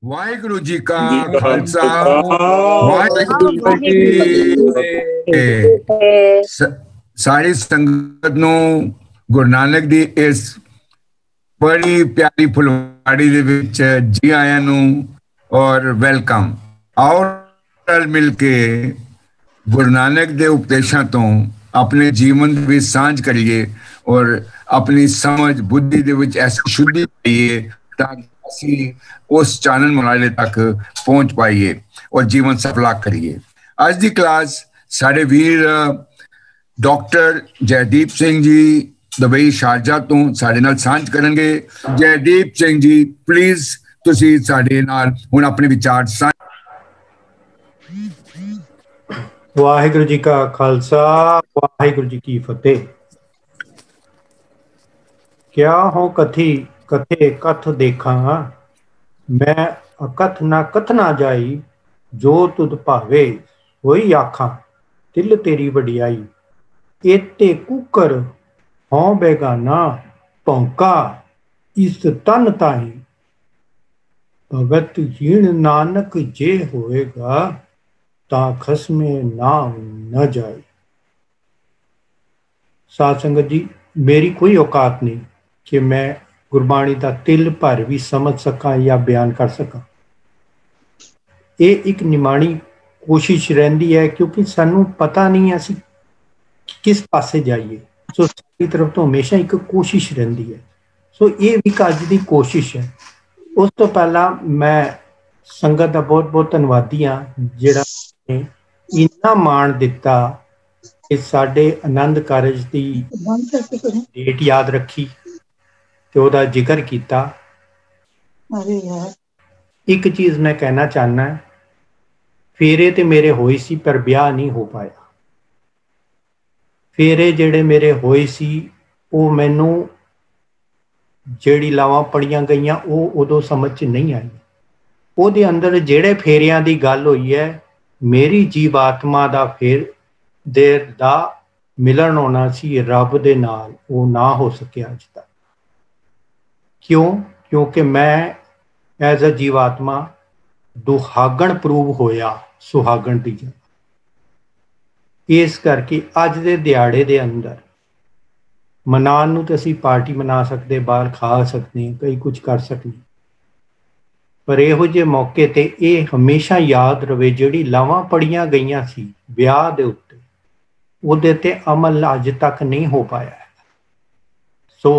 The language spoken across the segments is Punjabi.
ਵਾਹਿਗੁਰੂ ਜੀ ਕਾ ਜੀ ਕਾ ਖਾਲਸਾ ਖਾਲਸਾ, ਵਾਹਿਗੁਰੂ ਜੀ ਕੀ ਫਤਿਹ। ਸਾਰੀ ਸੰਗਤ ਨੂੰ ਗੁਰੂ ਨਾਨਕ ਦੀ ਇਸ ਬੜੀ ਪਿਆਰੀ ਫੁਲਵਾੜੀ ਦੇ ਵਿੱਚ ਜੀ ਆਇਆਂ ਨੂੰ ਔਰ ਵੈਲਕਮ। ਆਓ ਰਲ ਮਿਲ ਕੇ ਗੁਰੂ ਨਾਨਕ ਦੇ ਉਪਦੇਸ਼ਾਂ ਤੋਂ ਆਪਣੇ ਜੀਵਨ ਦੇ ਵਿੱਚ ਸਾਂਝ ਕਰੀਏ ਔਰ ਆਪਣੀ ਸਮਝ ਬੁੱਧੀ ਦੇ ਵਿੱਚ ਐਸੀ ਸ਼ੁੱਧੀ ਪਾਈਏ ਤਾਂ ਅਸੀਂ उस चानन मुनाले तक पहुंच पाइए और जीवन सफला करिए। आज की क्लास सारे वीर doctor Jaideep Singh ji Dubai Sharjah तो साडे नाल सांझ करेंगे। जयदीप सिंह जी प्लीज तुसी साडे नाल हुण अपने विचार साझ। वाहिगुरु जी का खालसा वाहिगुरु जी की फतेह। क्या हो कथी कथे कथ देखा मैं अकथ ना कथना जाई जो तुद भावे होई आखा तिल तेरी वडियाई। एते कुकर हों बेगाना भौंका इस तन ताई। भगत हीण नानक जे होएगा ता खसमे नाम न जाए। साध संगत जी, मेरी कोई औकात नहीं कि मैं गुरबाणी का तिल भर भी समझ सका या बयान कर सका। ये एक निमाणी कोशिश रहिंदी है क्योंकि सानू पता नहीं असी किस पासे जाइए। सो साडी तरफ तो हमेशा एक कोशिश रहिंदी है। सो ये भी अज की कोशिश है। उस तो पहला मैं संगत का बहुत बहुत धन्नवादी हाँ जिहड़ा इन्ना मान दिता कि साडे आनंद कारज की डेट याद रखी ते ओदा जिक्र किया। एक चीज मैं कहना चाहना, फेरे ते मेरे होए सी पर ब्याह नहीं हो पाया। फेरे जेड़े मेरे होए सी वो मैनू जेड़ी लावां पड़ियां गईयां वो उदों समझ च नहीं आई। ओदे अंदर जेड़े फेरियां दी गल होई है मेरी जीवात्मा दा फेर देर दा मिलन होना सी रब दे नाल, वो ना हो सकिया अज तक। क्यों? क्योंकि मैं एज अ जीवात्मा दुहागण प्रूव होया सुहागण की जगह। इस करके अज दे दिहाड़े दे अंदर मनान नूं ते असीं पार्टी मना सकते, बाहर खा सकते, कई कुछ कर सकते, पर इहो जे मौके ते ये हमेशा याद रवे जिहड़ी लावां पड़ियां गईयां सी ब्याह दे उत्ते उहदे ते अमल अज तक नहीं हो पाया है। सो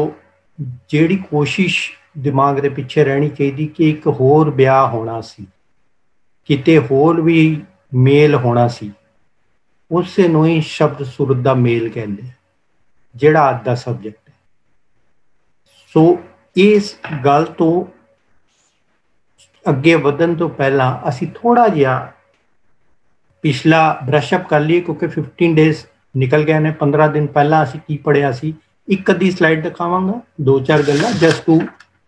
जिहड़ी कोशिश दिमाग दे पिछे रहनी चाहिए कि एक होर ब्याह होना सी, किते होर भी मेल होना सी, उसे नूं ही शब्द सुरत दा मेल कहंदे जिहड़ा अज दा सबजैक्ट है। सो इस गल तो अगे वधन तो पहला असी थोड़ा जिहा पिछला ब्रशअप कर लिए क्योंकि 15 डेज निकल गए ने। 15 दिन पहला असी की पढ़िया सी, एक अद्धी स्लाइड दिखावांगा, 2-4 गल्लां just to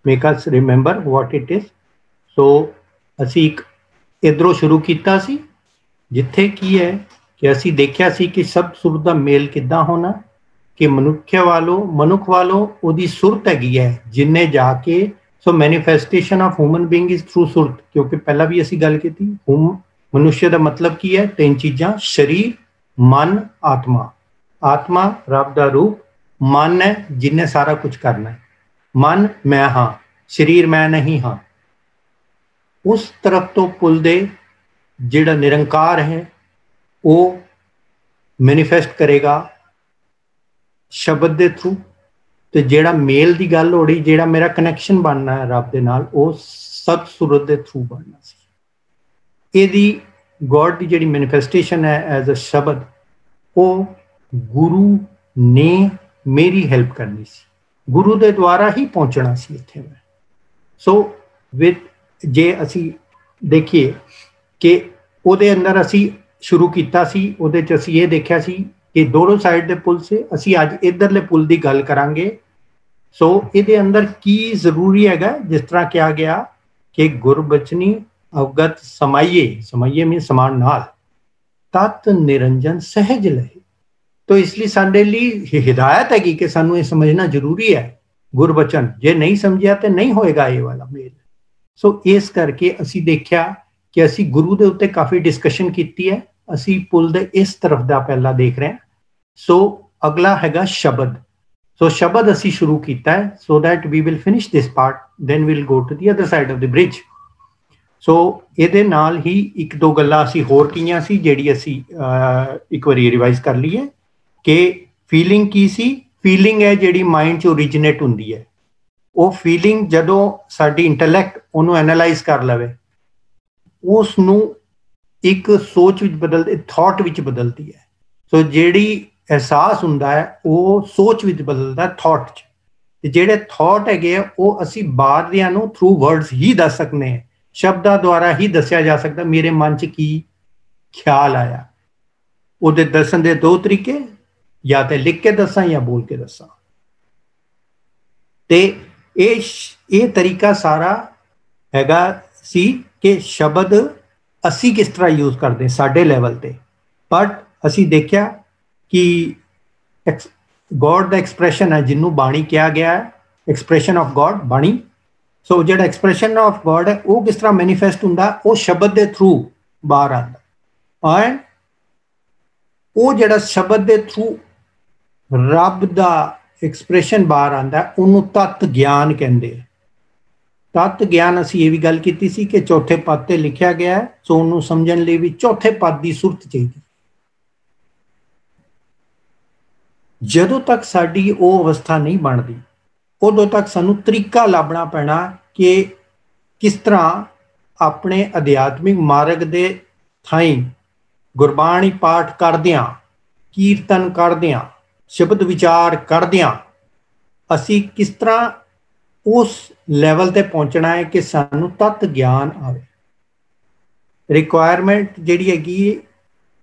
make us remember what it is. So असी एक इधरों शुरू कीता सी जिथे की है कि असी देखिया सी कि सब सुर दा मेल किद्दां होना कि मनुख वालों ओदी सुरत हैगी है जिन्हें जाके। So manifestation of human being is through सुरत, क्योंकि पहला भी असी गल की मनुष्य का मतलब की है 3 चीज़ां, शरीर मन आत्मा। आत्मा रब दा रूप, मन है जिन्हें सारा कुछ करना है, मन मैं हाँ, शरीर मैं नहीं हाँ। उस तरफ तो पुल दे जिहड़ा निरंकार है वो मैनीफेस्ट करेगा शब्द दे थ्रू। तो जिहड़ा मेल की गल हो रही, जिहड़ा मेरा कनैक्शन बनना है रब दे नाल, वो सत सुरत दे थ्रू बनना सी। इहदी गॉड की जिहड़ी मैनीफेस्टेशन है एज अ शब्द, वो गुरु ने मेरी हेल्प करनी सी, गुरु दे द्वारा ही पहुंचना सी इत्थे मैं। सो विद जे असी देखिए कि उहदे अंदर असी शुरू कीता सी, उहदे च असी ये देखिया सी कि दोनों साइड दे पुल से असी अज इधरले पुल की गल करांगे। सो इहदे अंदर की जरूरी हैगा, जिस तरह कहा गया कि गुरबचनी अवगत समाइए मीन समान नाल तत् निरंजन सहज लहे। तो इसलिए साडे लिए हिदायत हैगी कि सानू ये समझना जरूरी है गुरबचन। जे नहीं समझिया तो नहीं होएगा ये वाला मेल। ਸੋ ਇਸ ਕਰਕੇ ਅਸੀਂ ਦੇਖਿਆ ਕਿ ਅਸੀਂ ਗੁਰੂ ਦੇ ਉੱਤੇ ਕਾਫੀ ਡਿਸਕਸ਼ਨ ਕੀਤੀ ਹੈ। ਅਸੀਂ ਪੁੱਲ ਦੇ ਇਸ ਤਰਫ ਦਾ ਪਹਿਲਾਂ ਦੇਖ ਰਹੇ ਹਾਂ। ਸੋ ਅਗਲਾ ਹੈਗਾ ਸ਼ਬਦ। ਸੋ ਸ਼ਬਦ ਅਸੀਂ ਸ਼ੁਰੂ ਕੀਤਾ ਹੈ so that we will finish this part, then we'll go to the other side of the bridge. So ਇਹਦੇ ਨਾਲ ਹੀ ਇੱਕ ਦੋ ਗੱਲਾਂ ਅਸੀਂ ਹੋਰ ਕੀਆਂ ਸੀ ਜਿਹੜੀ ਅਸੀਂ ਇੱਕ ਵਾਰੀ ਰਿਵਾਈਜ਼ ਕਰ ਲਈਏ ਕਿ ਫੀਲਿੰਗ ਕੀ ਸੀ। ਫੀਲਿੰਗ ਹੈ ਜਿਹੜੀ ਮਾਈਂਡ 'ਚ ਓਰੀਜੀਨੇਟ ਹੁੰਦੀ ਹੈ। ਉਹ ਫੀਲਿੰਗ ਜਦੋਂ ਸਾਡੀ ਇੰਟੈਲੈਕਟ ਉਹਨੂੰ ਐਨਾਲਾਈਜ਼ ਕਰ ਲਵੇ, ਉਸ ਨੂੰ ਇੱਕ ਸੋਚ ਵਿੱਚ ਬਦਲਦੀ, ਥਾਟ ਵਿੱਚ ਬਦਲਦੀ ਹੈ। ਸੋ ਜਿਹੜੀ ਅਹਿਸਾਸ ਹੁੰਦਾ ਹੈ ਉਹ ਸੋਚ ਵਿੱਚ ਬਦਲਦਾ ਥਾਟ 'ਚ, ਤੇ ਜਿਹੜੇ ਥਾਟ ਹੈਗੇ ਆ ਉਹ ਅਸੀਂ ਬਾਹਰਲਿਆਂ ਨੂੰ ਥਰੂ ਵਰਡਸ ਹੀ ਦੱਸ ਸਕਦੇ ਹਾਂ, ਸ਼ਬਦਾਂ ਦੁਆਰਾ ਹੀ ਦੱਸਿਆ ਜਾ ਸਕਦਾ ਮੇਰੇ ਮਨ 'ਚ ਕੀ ਖਿਆਲ ਆਇਆ। ਉਹਦੇ ਦੱਸਣ ਦੇ ਦੋ ਤਰੀਕੇ, ਜਾਂ ਤੇ ਲਿਖ ਕੇ ਦੱਸਾਂ ਜਾਂ ਬੋਲ ਕੇ ਦੱਸਾਂ। ਤੇ ਇਹ ਤਰੀਕਾ ਸਾਰਾ ਹੈਗਾ ਸੀ ਕਿ ਸ਼ਬਦ ਅਸੀਂ ਕਿਸ ਤਰ੍ਹਾਂ ਯੂਜ਼ ਕਰਦੇ ਸਾਡੇ ਲੈਵਲ ਤੇ। ਬਟ ਅਸੀਂ ਦੇਖਿਆ ਕਿ ਗੋਡ ਦਾ ਐਕਸਪ੍ਰੈਸ਼ਨ ਹੈ ਜਿਹਨੂੰ ਬਾਣੀ ਕਿਹਾ ਗਿਆ ਹੈ, ਐਕਸਪ੍ਰੈਸ਼ਨ ਆਫ ਗੋਡ ਬਾਣੀ। ਸੋ ਜਿਹੜਾ ਐਕਸਪ੍ਰੈਸ਼ਨ ਆਫ ਗੋਡ ਹੈ ਉਹ ਕਿਸ ਤਰ੍ਹਾਂ ਮੈਨੀਫੈਸਟ ਹੁੰਦਾ, ਉਹ ਸ਼ਬਦ ਦੇ ਥਰੂ ਬਾਹਰ ਆਉਂਦਾ। ਐਂਡ ਉਹ ਜਿਹੜਾ ਸ਼ਬਦ ਦੇ ਥਰੂ ਰੱਬ ਦਾ ਐਕਸਪ੍ਰੈਸ਼ਨ ਬਾਹਰ ਆਉਂਦਾ ਉਹਨੂੰ ਤਤ ਗਿਆਨ ਕਹਿੰਦੇ ਆ। ਤਤ ਗਿਆਨ ਅਸੀਂ ਇਹ ਵੀ ਗੱਲ ਕੀਤੀ ਸੀ ਕਿ ਚੌਥੇ ਪਦ ਤੇ ਲਿਖਿਆ ਗਿਆ ਹੈ, ਸੋ ਉਹਨੂੰ ਸਮਝਣ ਲਈ ਵੀ ਚੌਥੇ ਪਦ ਦੀ ਸੁਰਤ ਚਾਹੀਦੀ। ਜਦੋਂ ਤੱਕ ਸਾਡੀ ਉਹ ਅਵਸਥਾ ਨਹੀਂ ਬਣਦੀ ਉਦੋਂ ਤੱਕ ਸਾਨੂੰ ਤਰੀਕਾ ਲੱਭਣਾ ਪੈਣਾ ਕਿ ਕਿਸ ਤਰ੍ਹਾਂ ਆਪਣੇ ਅਧਿਆਤਮਿਕ ਮਾਰਗ ਦੇ ਥਾਈਂ ਗੁਰਬਾਣੀ ਪਾਠ ਕਰਦਿਆਂ, ਕੀਰਤਨ ਕਰਦਿਆਂ, ਸ਼ਬਦ ਵਿਚਾਰ ਕਰਦਿਆਂ ਅਸੀਂ ਕਿਸ ਤਰ੍ਹਾਂ ਉਸ ਲੈਵਲ ਤੇ ਪਹੁੰਚਣਾ ਹੈ ਕਿ ਸਾਨੂੰ ਤਤ ਗਿਆਨ ਆਵੇ। ਰਿਕੁਆਇਰਮੈਂਟ ਜਿਹੜੀ ਹੈਗੀ,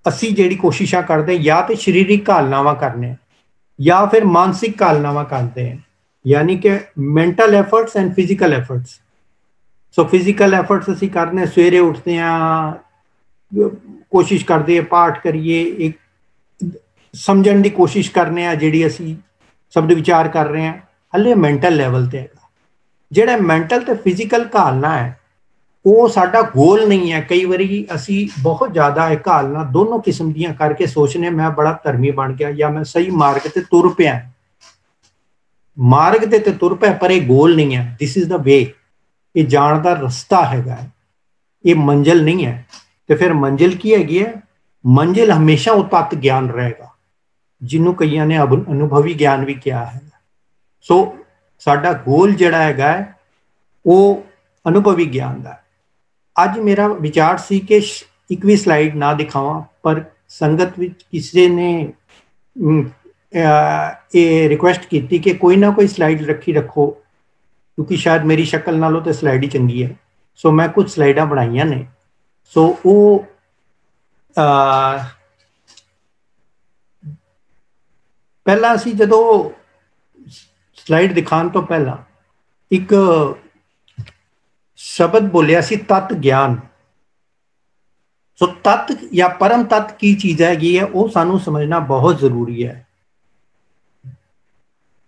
ਅਸੀਂ ਜਿਹੜੀ ਕੋਸ਼ਿਸ਼ਾਂ ਕਰਦੇ ਜਾਂ ਤੇ ਸਰੀਰਕ ਘਾਲਨਾਵਾਂ ਕਰਨੇ ਜਾਂ ਫਿਰ ਮਾਨਸਿਕ ਘਾਲਨਾਵਾਂ ਕਰਦੇ ਹਾਂ, ਯਾਨੀ ਕਿ mental efforts and physical efforts. So physical efforts ਅਸੀਂ ਕਰਨੇ, ਸਵੇਰੇ ਉੱਠਦੇ ਹਾਂ, ਕੋਸ਼ਿਸ਼ ਕਰਦੇ ਹਾਂ ਪਾਠ ਕਰੀਏ, ਇੱਕ ਸਮਝਣ ਦੀ ਕੋਸ਼ਿਸ਼ ਕਰਨੇ ਆ ਜਿਹੜੀ ਅਸੀਂ ਸ਼ਬਦ ਵਿਚਾਰ ਕਰ ਰਹੇ ਹਾਂ, ਹਲੇ ਮੈਂਟਲ ਲੈਵਲ ਤੇ ਹੈਗਾ। ਜਿਹੜਾ ਮੈਂਟਲ ਤੇ ਫਿਜ਼ੀਕਲ ਘਾਲਣਾ ਹੈ ਉਹ ਸਾਡਾ ਗੋਲ ਨਹੀਂ ਹੈ। ਕਈ ਵਾਰੀ ਅਸੀਂ ਬਹੁਤ ਜ਼ਿਆਦਾ ਇਹ ਘਾਲਣਾ ਦੋਨੋਂ ਕਿਸਮ ਦੀਆਂ ਕਰਕੇ ਸੋਚਨੇ ਮੈਂ ਬੜਾ ਧਰਮੀ ਬਣ ਗਿਆ ਜਾਂ ਮੈਂ ਸਹੀ ਮਾਰਗ ਤੇ ਤੁਰ ਪਿਆ। ਮਾਰਗ ਤੇ ਤੁਰ ਪਿਆ ਪਰ ਇਹ ਗੋਲ ਨਹੀਂ ਹੈ। ਦਿਸ ਇਜ਼ ਦਾ ਵੇ, ਇਹ ਜਾਣ ਦਾ ਰਸਤਾ ਹੈਗਾ, ਇਹ ਮੰਜ਼ਿਲ ਨਹੀਂ ਹੈ। ਤੇ ਫਿਰ ਮੰਜ਼ਿਲ ਕੀ ਹੈਗੀ ਹੈ? ਮੰਜ਼ਿਲ ਹਮੇਸ਼ਾ ਉਹ ਤਤ ਗਿਆਨ ਰਹੇਗਾ ਜਿਹਨੂੰ ਕਈਆਂ ਨੇ ਅਨੁਭਵੀ ਗਿਆਨ ਵੀ ਕਿਹਾ ਹੈ। ਸੋ ਸਾਡਾ ਗੋਲ ਜਿਹੜਾ ਹੈਗਾ ਉਹ ਅਨੁਭਵੀ ਗਿਆਨ ਦਾ। ਅੱਜ ਮੇਰਾ ਵਿਚਾਰ ਸੀ ਕਿ ਇੱਕ ਵੀ ਸਲਾਈਡ ਨਾ ਦਿਖਾਵਾਂ, ਪਰ ਸੰਗਤ ਵਿੱਚ ਕਿਸੇ ਨੇ ਇਹ ਰਿਕੁਐਸਟ ਕੀਤੀ ਕਿ ਕੋਈ ਨਾ ਕੋਈ ਸਲਾਈਡ ਰੱਖੋ, ਕਿਉਂਕਿ ਸ਼ਾਇਦ ਮੇਰੀ ਸ਼ਕਲ ਨਾਲੋਂ ਤਾਂ ਸਲਾਈਡ ਹੀ ਚੰਗੀ ਹੈ। ਸੋ ਮੈਂ ਕੁਝ ਸਲਾਈਡਾਂ ਬਣਾਈਆਂ ਨੇ। ਸੋ ਉਹ ਪਹਿਲਾਂ ਅਸੀਂ ਜਦੋਂ ਸਲਾਈਡ ਦਿਖਾਉਣ ਤੋਂ ਪਹਿਲਾਂ ਇੱਕ ਸ਼ਬਦ ਬੋਲਿਆ ਸੀ, ਤਤ ਗਿਆਨ। ਸੋ ਤਤ ਜਾਂ ਪਰਮ ਤਤ ਕੀ ਚੀਜ਼ ਹੈਗੀ ਹੈ ਉਹ ਸਾਨੂੰ ਸਮਝਣਾ ਬਹੁਤ ਜ਼ਰੂਰੀ ਹੈ।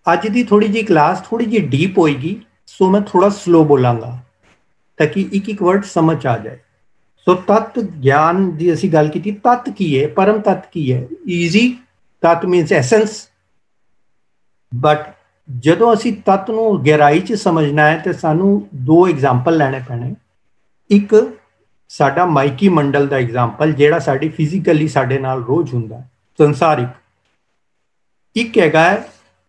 ਅੱਜ ਦੀ ਥੋੜੀ ਜਿਹੀ ਕਲਾਸ ਥੋੜੀ ਜਿਹੀ ਡੀਪ ਹੋਏਗੀ, ਸੋ ਮੈਂ ਥੋੜਾ ਸਲੋ ਬੋਲਾਂਗਾ ਤਾਂ ਕਿ ਇੱਕ ਇੱਕ ਵਰਡ ਸਮਝ ਆ ਜਾਏ। ਸੋ ਤਤ ਗਿਆਨ ਦੀ ਅਸੀਂ ਗੱਲ ਕੀਤੀ। ਤਤ ਕੀ ਹੈ? ਪਰਮ ਤਤ ਕੀ ਹੈ? ਈਜ਼ੀ, ਤਤ ਮੀਨਸ ਐਸੈਂਸ। ਬਟ ਜਦੋਂ ਅਸੀਂ ਤਤ ਨੂੰ ਗਹਿਰਾਈ 'ਚ ਸਮਝਣਾ ਹੈ ਤੇ ਸਾਨੂੰ ਦੋ ਐਗਜ਼ਾਮਪਲ ਲੈਣੇ ਪੈਣੇ। ਇੱਕ ਸਾਡਾ ਮਾਈਕੀ ਮੰਡਲ ਦਾ ਐਗਜ਼ਾਮਪਲ ਜਿਹੜਾ ਸਾਡੀ ਫਿਜ਼ੀਕਲੀ ਸਾਡੇ ਨਾਲ ਰੋਜ਼ ਹੁੰਦਾ, ਸੰਸਾਰਿਕ। ਇੱਕ ਹੈਗਾ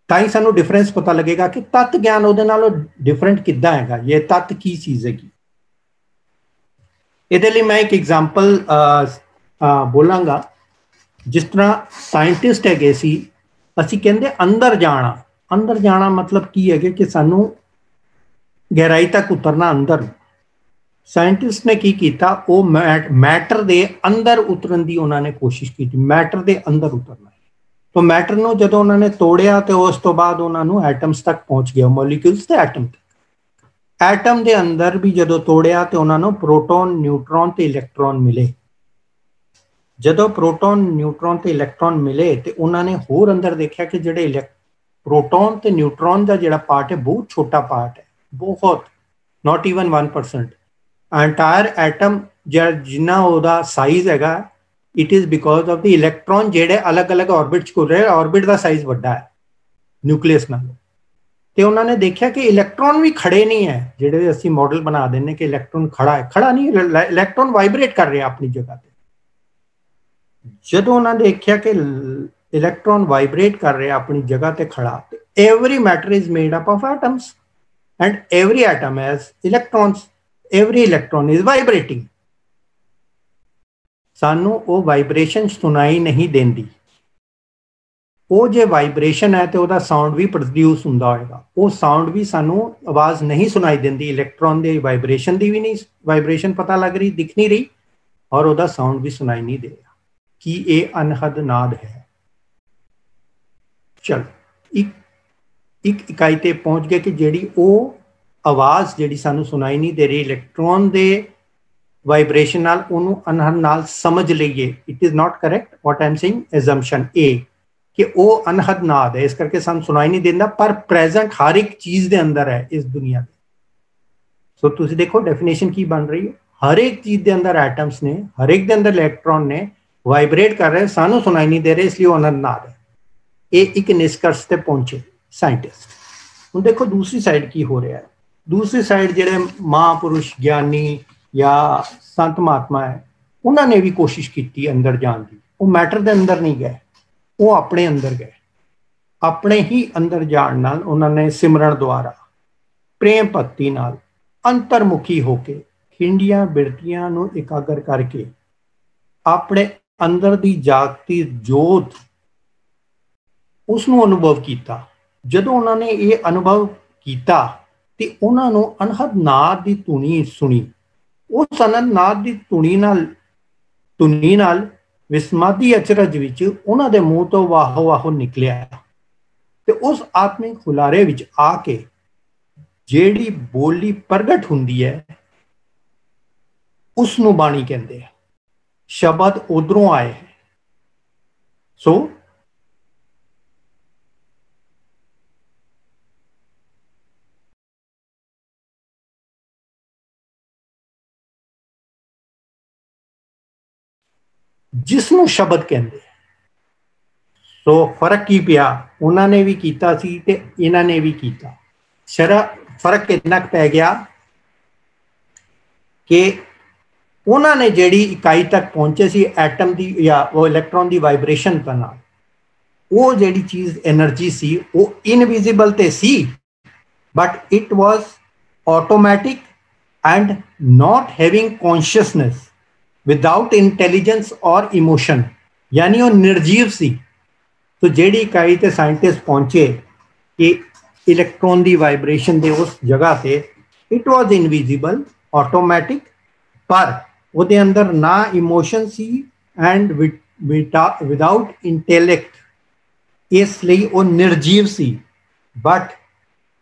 ਤਾਂ ਹੀ ਸਾਨੂੰ ਡਿਫਰੈਂਸ ਪਤਾ ਲੱਗੇਗਾ ਕਿ ਤਤ ਗਿਆਨ ਉਹਦੇ ਨਾਲੋਂ ਡਿਫਰੈਂਟ ਕਿੱਦਾਂ ਹੈਗਾ, ਇਹ ਤਤ ਕੀ ਚੀਜ਼ ਹੈਗੀ। ਇਹਦੇ ਲਈ ਮੈਂ ਇੱਕ ਐਗਜ਼ਾਮਪਲ ਬੋਲਾਂਗਾ। ਜਿਸ ਤਰ੍ਹਾਂ ਸਾਇੰਟਿਸਟ ਹੈਗੇ ਸੀ, ਅਸੀਂ ਕਹਿੰਦੇ ਅੰਦਰ ਜਾਣਾ। ਅੰਦਰ ਜਾਣਾ ਮਤਲਬ ਕੀ ਹੈਗੇ ਕਿ ਸਾਨੂੰ ਗਹਿਰਾਈ ਤੱਕ ਉਤਰਨਾ ਅੰਦਰ। ਸਾਇੰਟਿਸਟ ਨੇ ਕੀ ਕੀਤਾ, ਉਹ ਮੈਟਰ ਦੇ ਅੰਦਰ ਉਤਰਨ ਦੀ ਉਹਨਾਂ ਨੇ ਕੋਸ਼ਿਸ਼ ਕੀਤੀ, ਮੈਟਰ ਦੇ ਅੰਦਰ ਉਤਰਨਾ। ਤਾਂ ਮੈਟਰ ਨੂੰ ਜਦੋਂ ਉਹਨਾਂ ਨੇ ਤੋੜਿਆ ਤੇ ਉਸ ਤੋਂ ਬਾਅਦ ਉਹਨਾਂ ਨੂੰ ਐਟਮਸ ਤੱਕ ਪਹੁੰਚ ਗਿਆ, ਮੋਲੀਕਿਊਲਸ ਤੇ ਐਟਮ ਤੱਕ। ਐਟਮ ਦੇ ਅੰਦਰ ਵੀ ਜਦੋਂ ਤੋੜਿਆ ਤੇ ਉਹਨਾਂ ਨੂੰ ਪ੍ਰੋਟੋਨ, ਨਿਊਟਰੋਨ ਤੇ ਇਲੈਕਟ੍ਰੋਨ ਮਿਲੇ। ਜਦੋਂ ਪ੍ਰੋਟੋਨ, ਨਿਊਟਰੋਨ ਤੇ ਇਲੈਕਟ੍ਰੋਨ ਮਿਲੇ ਤੇ ਉਹਨਾਂ ਨੇ ਹੋਰ ਅੰਦਰ ਦੇਖਿਆ ਕਿ ਜਿਹੜੇ ਪ੍ਰੋਟੋਨ ਤੇ ਨਿਊਟਰੋਨ ਦਾ ਜਿਹੜਾ ਪਾਰਟ ਹੈ ਬਹੁਤ ਛੋਟਾ ਪਾਰਟ ਹੈ, ਬਹੁਤ। not even 1%. Entire atom जिन्ना ਉਹਦਾ ਸਾਈਜ਼ ਹੈਗਾ, it is because of the electron ਜਿਹੜੇ ਅਲੱਗ-ਅਲੱਗ orbit 'ਚ ਘੁੰਮ ਰਹੇ, orbit ਦਾ ਸਾਈਜ਼ ਵੱਡਾ ਹੈ ਨਿਊਕਲੀਅਸ ਨਾਲੋਂ। ਤੇ ਉਹਨਾਂ ਨੇ ਦੇਖਿਆ ਕਿ ਇਲੈਕਟ੍ਰੋਨ ਵੀ ਖੜੇ ਨਹੀਂ ਹੈ, ਜਿਹੜੇ ਅਸੀਂ ਮਾਡਲ ਬਣਾ ਦਿੰਨੇ ਕਿ ਇਲੈਕਟ੍ਰੋਨ ਖੜਾ ਹੈ, ਖੜਾ ਨਹੀਂ, ਇਲੈਕਟ੍ਰੋਨ ਵਾਈਬ੍ਰੇਟ ਕਰ ਰਿਹਾ ਆਪਣੀ ਜਗ੍ਹਾ ਤੇ। ਜਦੋਂ ਉਹਨਾਂ ਨੇ ਦੇਖਿਆ ਕਿ ਇਲੈਕਟ੍ਰੋਨ ਵਾਈਬ੍ਰੇਟ ਕਰ ਰਿਹਾ ਆਪਣੀ ਜਗ੍ਹਾ ਤੇ ਖੜਾ, ਤੇ every matter is made up of atoms and every atom has electrons, every electron is vibrating। ਸਾਨੂੰ ਉਹ ਵਾਈਬ੍ਰੇਸ਼ਨ ਸੁਣਾਈ ਨਹੀਂ ਦਿੰਦੀ। ਉਹ ਜੇ ਵਾਈਬ੍ਰੇਸ਼ਨ ਹੈ ਤੇ ਉਹਦਾ ਸਾਊਂਡ ਵੀ ਪ੍ਰੋਡਿਊਸ ਹੁੰਦਾ ਹੋਏਗਾ, ਉਹ ਸਾਊਂਡ ਵੀ ਸਾਨੂੰ ਆਵਾਜ਼ ਨਹੀਂ ਸੁਣਾਈ ਦਿੰਦੀ। ਇਲੈਕਟ੍ਰੋਨ ਦੇ ਵਾਈਬ੍ਰੇਸ਼ਨ ਦੀ ਵੀ ਨਹੀਂ ਵਾਈਬ੍ਰੇਸ਼ਨ ਪਤਾ ਲੱਗ ਰਹੀ, ਦਿਖ ਨਹੀਂ ਰਹੀ, ਔਰ ਉਹਦਾ ਸਾਊਂਡ ਵੀ ਸੁਣਾਈ ਨਹੀਂ ਦੇ ਰਿਹਾ। ਕੀ ਇਹ ਅਨਹਦ ਨਾਦ ਹੈ? ਚਲੋ ਇੱਕ ਇਕਾਈ ਤੇ ਪਹੁੰਚ ਗਏ ਕਿ ਜਿਹੜੀ ਉਹ ਆਵਾਜ਼ ਜਿਹੜੀ ਸਾਨੂੰ ਸੁਣਾਈ ਨਹੀਂ ਦੇ ਰਹੀ ਇਲੈਕਟ੍ਰੋਨ ਦੇ ਵਾਈਬ੍ਰੇਸ਼ਨ ਨਾਲ, ਉਹਨੂੰ ਅਨਹਦ ਨਾਲ ਸਮਝ ਲਈਏ। It is not correct what I am saying, assumption ਏ ਕਿ ਉਹ ਅਨਹਦ ਨਾਦ ਹੈ, ਇਸ ਕਰਕੇ ਸਾਨੂੰ ਸੁਣਾਈ ਨਹੀਂ ਦਿੰਦਾ, ਪਰ ਪ੍ਰੈਜ਼ੈਂਟ ਹਰ ਇੱਕ ਚੀਜ਼ ਦੇ ਅੰਦਰ ਹੈ ਇਸ ਦੁਨੀਆ ਦੇ। ਸੋ ਤੁਸੀਂ ਦੇਖੋ ਡੈਫੀਨੇਸ਼ਨ ਕੀ ਬਣ ਰਹੀ ਹੈ, ਹਰ ਇੱਕ ਚੀਜ਼ ਦੇ ਅੰਦਰ ਐਟਮਸ ਨੇ, ਹਰ ਇੱਕ ਦੇ ਅੰਦਰ ਇਲੈਕਟ੍ਰੋਨ ਨੇ, ਵਾਈਬ੍ਰੇਟ ਕਰ ਰਹੇ, ਸਾਨੂੰ ਸੁਣਾਈ ਨਹੀਂ ਦੇ ਰਹੇ, ਇਸ ਲਈ ਉਹ ਅਨਹਦ ਨਾਦ ਹੈ। ਇਹ ਇੱਕ ਨਿਸ਼ਕਰਸ਼ ਤੇ ਪਹੁੰਚੇ ਸਾਇੰਟਿਸਟ। ਹੁਣ ਦੇਖੋ ਦੂਸਰੀ ਸਾਈਡ ਕੀ ਹੋ ਰਿਹਾ ਹੈ। ਦੂਸਰੀ ਸਾਈਡ ਜਿਹੜੇ ਮਹਾਂਪੁਰਸ਼ ਗਿਆਨੀ ਜਾਂ ਸੰਤ ਮਹਾਤਮਾ ਹੈ, ਉਹਨਾਂ ਨੇ ਵੀ ਕੋਸ਼ਿਸ਼ ਕੀਤੀ ਅੰਦਰ ਜਾਣ ਦੀ। ਉਹ ਮੈਟਰ ਦੇ ਅੰਦਰ ਨਹੀਂ ਗਏ, ਉਹ ਆਪਣੇ ਅੰਦਰ ਗਏ। ਆਪਣੇ ਹੀ ਅੰਦਰ ਜਾਣ ਨਾਲ ਉਹਨਾਂ ਨੇ ਸਿਮਰਨ ਦੁਆਰਾ, ਪ੍ਰੇਮ ਭਗਤੀ ਨਾਲ ਅੰਤਰਮੁਖੀ ਹੋ ਕੇ, ਖਿੰਡੀਆਂ ਬਿਰਤੀਆਂ ਨੂੰ ਇਕਾਗਰ ਕਰਕੇ ਆਪਣੇ ਅੰਦਰ ਦੀ ਜਾਗਤੀ ਜੋਤ ਉਸ ਨੂੰ ਅਨੁਭਵ ਕੀਤਾ। ਜਦੋਂ ਉਹਨਾਂ ਨੇ ਇਹ ਅਨੁਭਵ ਕੀਤਾ ਤੇ ਉਹਨਾਂ ਨੂੰ ਅਨਹਦ ਨਾਦ ਦੀ ਧੁਨੀ ਸੁਣੀ। ਉਸ ਅਨਹਦ ਨਾਦ ਦੀ ਧੁਨੀ ਨਾਲ ਵਿਸਮਾਦੀ ਅਚਰਜ ਵਿੱਚ ਉਹਨਾਂ ਦੇ ਮੂੰਹ ਤੋਂ ਵਾਹੋ ਵਾਹੋ ਨਿਕਲਿਆ, ਤੇ ਉਸ ਆਤਮਿਕ ਹੁਲਾਰੇ ਵਿੱਚ ਆ ਕੇ ਜਿਹੜੀ ਬੋਲੀ ਪ੍ਰਗਟ ਹੁੰਦੀ ਹੈ ਉਸ ਨੂੰ ਬਾਣੀ ਕਹਿੰਦੇ ਆ। ਸ਼ਬਦ ਉਧਰੋਂ ਆਏ। ਸੋ ਜਿਸ ਨੂੰ ਸ਼ਬਦ ਕਹਿੰਦੇ। ਸੋ ਫਰਕ ਕੀ ਪਿਆ, ਉਹਨਾਂ ਨੇ ਵੀ ਕੀਤਾ ਸੀ ਤੇ ਇਹਨਾਂ ਨੇ ਵੀ ਕੀਤਾ। ਫਰਕ ਇੰਨਾ ਪੈ ਗਿਆ ਕਿ ਉਹਨਾਂ ਨੇ ਜਿਹੜੀ ਇਕਾਈ ਤੱਕ ਪਹੁੰਚੇ ਸੀ ਐਟਮ ਦੀ ਜਾਂ ਉਹ ਇਲੈਕਟ੍ਰੋਨ ਦੀ ਵਾਈਬ੍ਰੇਸ਼ਨ ਦੇ ਨਾਲ, ਉਹ ਜਿਹੜੀ ਚੀਜ਼ એનર્ਜੀ ਸੀ ਉਹ ਇਨਵਿਜ਼ੀਬਲ ਤੇ ਸੀ, but it was automatic and not having consciousness without intelligence ਔਰ ਇਮੋਸ਼ਨ, ਯਾਨੀ ਉਹ ਨਿਰਜੀਵ ਸੀ। तो जेडी इकाई ते साइंटिस्ट पहुंचे कि इलेक्ट्रॉन दी वाइब्रेशन दे उस जगह ते इट वाज इनविजिबल ऑटोमैटिक, पर ਉਹਦੇ ਅੰਦਰ ਨਾ emotion C and without intellect, ਇਸ ਲਈ ਉਹ ਨਿਰਜੀਵ ਸੀ। ਬਟ